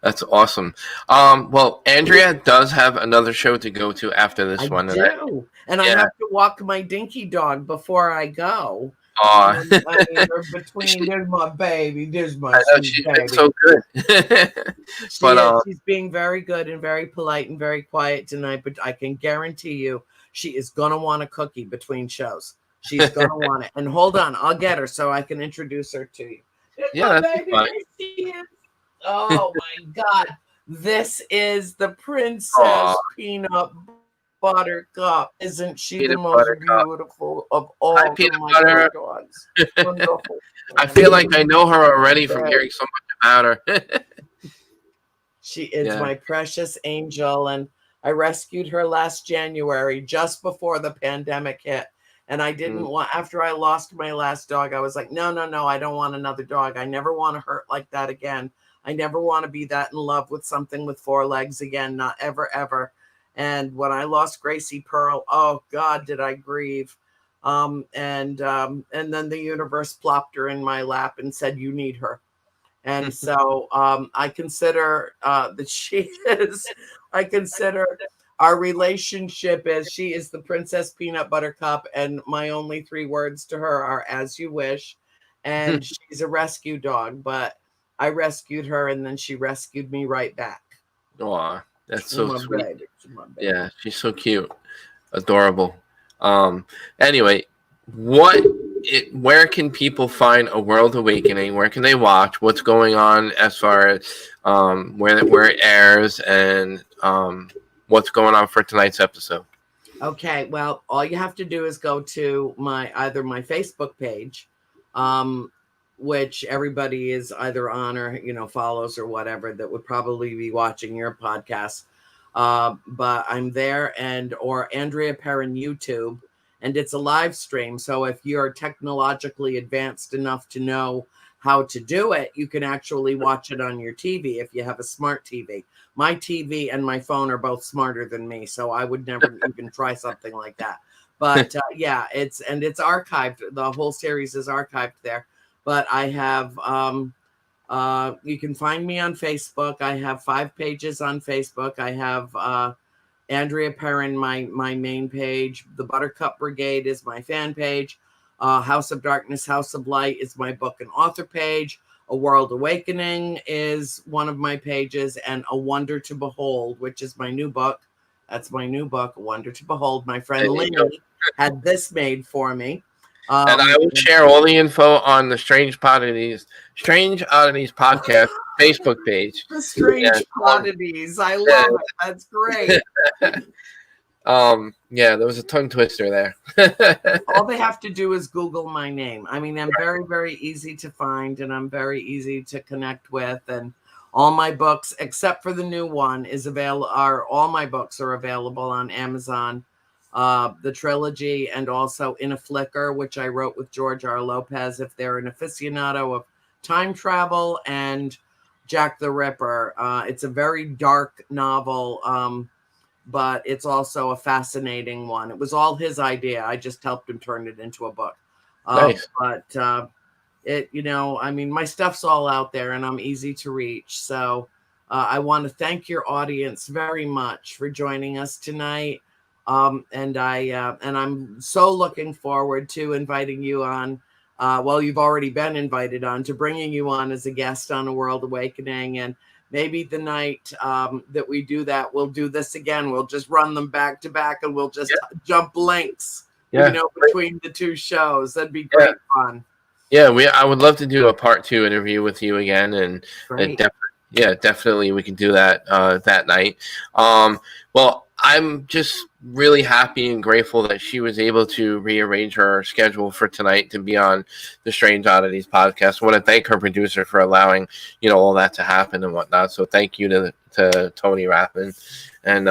That's awesome. Well, Andrea does have another show to go to after this one. And I have to walk my dinky dog before I go. Oh, there's my baby. There's my she's baby. Been so good. She's being very good and very polite and very quiet tonight, but I can guarantee you she is going to want a cookie between shows. She's going to want it. And hold on, I'll get her so I can introduce her to you. There's my baby. There she is. Oh, my God. This is the Princess Peanut Buttercup. Isn't she the most beautiful of all my dogs? Wonderful. I feel like I know her already from hearing so much about her. She is my precious angel, and I rescued her last January, just before the pandemic hit. And I didn't want, after I lost my last dog, I was like, no, I don't want another dog. I never want to hurt like that again. I never want to be that in love with something with 4 legs again. Not ever, ever. And when I lost Gracie Pearl, oh God, did I grieve. And then the universe plopped her in my lap and said, you need her. And so I consider that she is, I consider our relationship as she is the Princess Peanut Buttercup, and my only 3 words to her are as you wish. And she's a rescue dog, but I rescued her and then she rescued me right back. Aw, that's so sweet. Baby. Yeah, she's so cute. Adorable. Anyway, where can people find A World Awakening? Where can they watch? What's going on as far as where it airs, and what's going on for tonight's episode? Okay, well, all you have to do is go to either my Facebook page, which everybody is either on or follows or whatever, that would probably be watching your podcast. But I'm there, or Andrea Perron YouTube, and it's a live stream. So if you're technologically advanced enough to know how to do it, you can actually watch it on your TV if you have a smart TV. My TV and my phone are both smarter than me, so I would never even try something like that. But it's archived. The whole series is archived there. But I have, you can find me on Facebook. I have 5 pages on Facebook. I have Andrea Perron, my main page. The Buttercup Brigade is my fan page. House of Darkness, House of Light is my book and author page. A World Awakening is one of my pages, and A Wonder to Behold, which is my new book, That's my new book, A Wonder to Behold. My friend There you Linny go. had this made for me. And I will share all the info on the Strange Oddities Podcast Facebook page. The Strange Oddities. I love it. That's great. Yeah, there was a tongue twister there. All they have to do is Google my name. I mean, I'm very, very easy to find, and I'm very easy to connect with. And all my books, except for the new one, all my books are available on Amazon. The trilogy, and also In a Flicker, which I wrote with George R. Lopez. If they're an aficionado of time travel, and Jack the Ripper. It's a very dark novel. But it's also a fascinating one. It was all his idea. I just helped him turn it into a book. Nice. But I mean, my stuff's all out there and I'm easy to reach. So I want to thank your audience very much for joining us tonight. And I'm so looking forward to inviting you on. You've already been invited on, to bringing you on as a guest on A World Awakening. And maybe the night that we do that, we'll do this again. We'll just run them back to back, and we'll just jump links, between the two shows. That'd be great fun. Yeah, I would love to do a part 2 interview with you again, and definitely we can do that that night. Well, I'm just really happy and grateful that she was able to rearrange her schedule for tonight to be on the Strange Oddities podcast. I want to thank her producer for allowing, all that to happen and whatnot. So thank you to Tony Rappin, and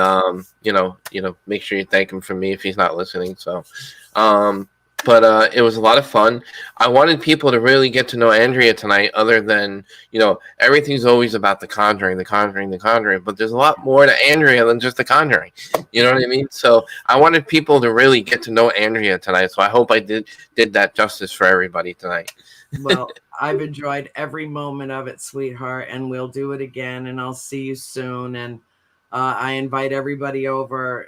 make sure you thank him for me if he's not listening. So, but it was a lot of fun. I wanted people to really get to know Andrea tonight, other than, everything's always about the Conjuring. But there's a lot more to Andrea than just the Conjuring. You know what I mean? So I wanted people to really get to know Andrea tonight. So I hope I did that justice for everybody tonight. Well, I've enjoyed every moment of it, sweetheart, and we'll do it again, and I'll see you soon. And I invite everybody over,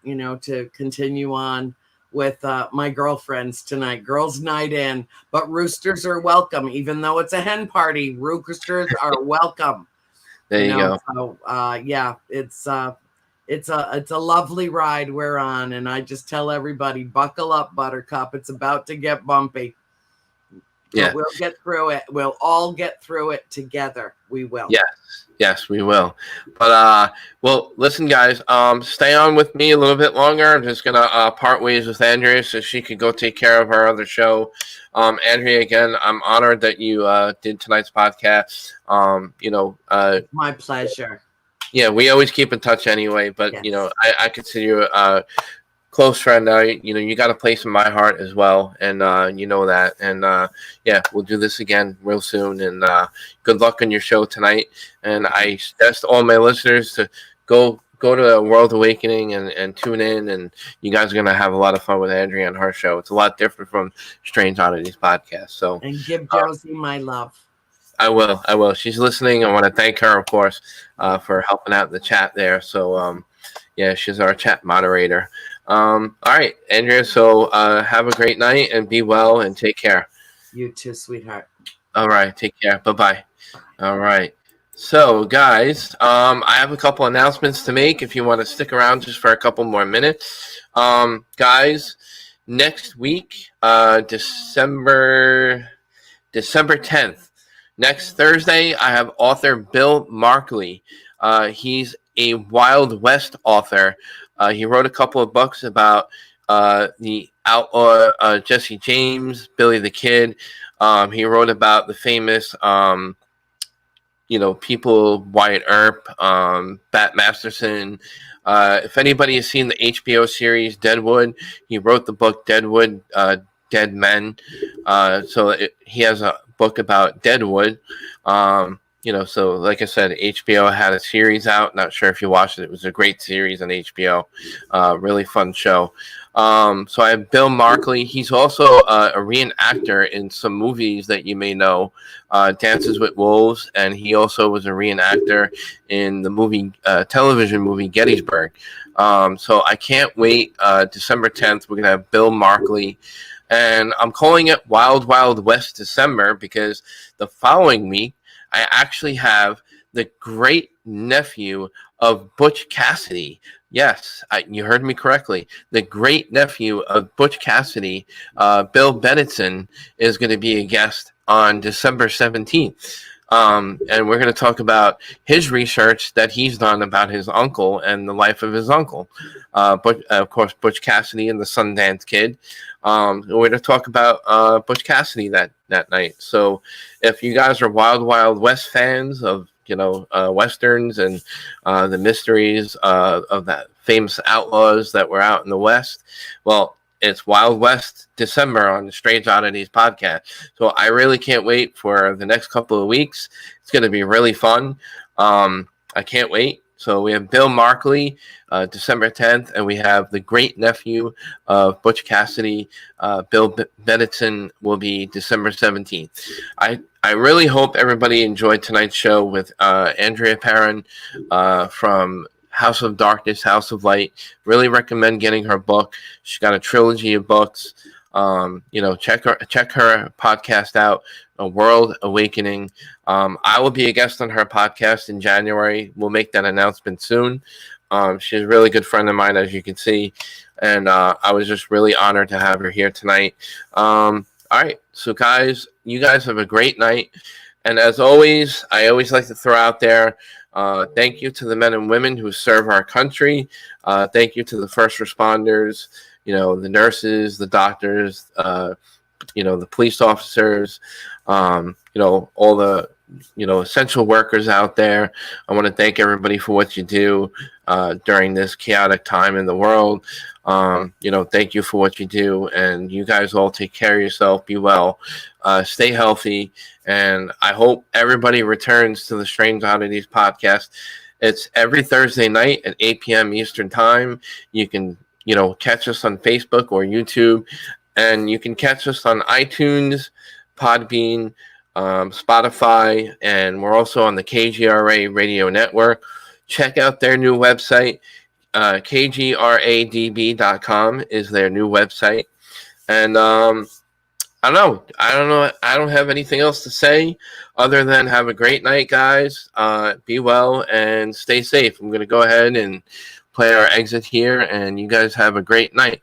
to continue on with my girlfriends tonight. Girls' night in, but roosters are welcome. Even though it's a hen party, roosters are welcome. There you go. So it's a lovely ride we're on, and I just tell everybody, buckle up, Buttercup. It's about to get bumpy. Yeah, but we'll get through it. We'll all get through it together. We will. Yes, we will. But well, listen, guys. Stay on with me a little bit longer. I'm just gonna part ways with Andrea so she could go take care of our other show. Andrea, again, I'm honored that you did tonight's podcast. My pleasure. Yeah, we always keep in touch anyway. But yes. I consider you a close friend. You got a place in my heart as well, and you know that. And we'll do this again real soon. And good luck on your show tonight. And I suggest all my listeners to go to World Awakening and tune in. And you guys are gonna have a lot of fun with Andrea and her show. It's a lot different from Strange Oddities Podcast. So, and give Josie my love. I will. She's listening. I want to thank her, of course, for helping out in the chat there. So, she's our chat moderator. All right, Andrea. So have a great night and be well and take care. You too, sweetheart. All right, take care. Bye-bye. All right. So, guys, I have a couple announcements to make if you want to stick around just for a couple more minutes. Guys, next week, December 10th, next Thursday, I have author Bill Markley. He's a Wild West author. He wrote a couple of books about the outlaw Jesse James, Billy the Kid. He wrote about the famous, people, Wyatt Earp, Bat Masterson. If anybody has seen the HBO series Deadwood, he wrote the book Deadwood, Dead Men. He has a book about Deadwood. So like I said, HBO had a series out. Not sure if you watched it. It was a great series on HBO. Really fun show. So I have Bill Markley. He's also a reenactor in some movies that you may know, Dances with Wolves, and he also was a reenactor in the television movie Gettysburg. So I can't wait. December 10th, we're gonna have Bill Markley. And I'm calling it Wild Wild West December because the following week, I actually have the great nephew of Butch Cassidy. Yes, you heard me correctly. The great nephew of Butch Cassidy, Bill Bennetson, is going to be a guest on December 17th. And we're going to talk about his research that he's done about his uncle and the life of his uncle. But of course, Butch Cassidy and the Sundance Kid. We're going to talk about Butch Cassidy that night. So if you guys are Wild Wild West fans of westerns and the mysteries of that famous outlaws that were out in the West, well, it's Wild West December on the Strange Oddities podcast. So I really can't wait for the next couple of weeks. It's going to be really fun. I can't wait. So we have Bill Markley, December 10th, and we have the great nephew of Butch Cassidy, Bill Bennetson, will be December 17th. I really hope everybody enjoyed tonight's show with Andrea Perron from House of Darkness, House of Light. Really recommend getting her book. She's got a trilogy of books. Check her podcast out, A World Awakening. I will be a guest on her podcast in January. We'll make that announcement soon. She's a really good friend of mine, as you can see, and I was just really honored to have her here tonight. All right, so guys, you guys have a great night, and as always, I always like to throw out there, thank you to the men and women who serve our country. Thank you to the first responders, the nurses, the doctors, the police officers, all the, essential workers out there. I want to thank everybody for what you do during this chaotic time in the world. Thank you for what you do, and you guys all take care of yourself. Be well, stay healthy, and I hope everybody returns to the Strange Oddities podcast. It's every Thursday night at 8 p.m. Eastern Time. You can catch us on Facebook or YouTube, and you can catch us on iTunes, Podbean, Spotify, and we're also on the KGRA Radio Network. Check out their new website. KGRADB.com is their new website. And I don't have anything else to say other than have a great night, guys. Be well and stay safe. I'm going to go ahead and play our exit here, and you guys have a great night.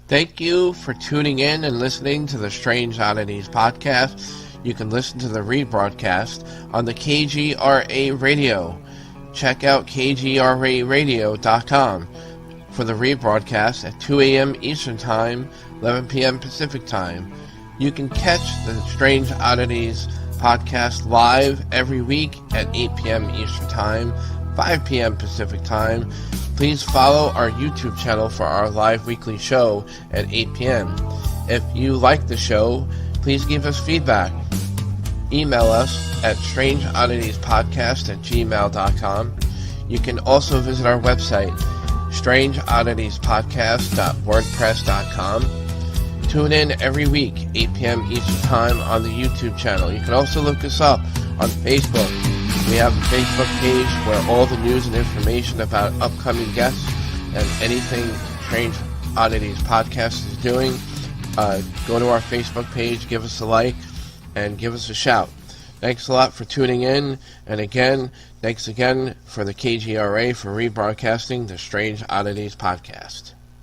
Thank you for tuning in and listening to the Strange Oddities podcast. You can listen to the rebroadcast on the KGRA Radio. Check out kgraradio.com for the rebroadcast at 2 a.m. Eastern Time, 11 p.m. Pacific Time. You can catch the Strange Oddities podcast live every week at 8 p.m. Eastern Time, 5 p.m. Pacific Time. Please follow our YouTube channel for our live weekly show at 8 p.m. If you like the show, please give us feedback. Email us at strangeodditiespodcast@gmail.com. You can also visit our website, strangeodditiespodcast.wordpress.com. Tune in every week, 8 p.m. Eastern Time on the YouTube channel. You can also look us up on Facebook. We have a Facebook page where all the news and information about upcoming guests and anything Strange Oddities Podcast is doing. Go to our Facebook page, give us a like, and give us a shout. Thanks a lot for tuning in, and again, thanks again for the KGRA for rebroadcasting the Strange Oddities Podcast.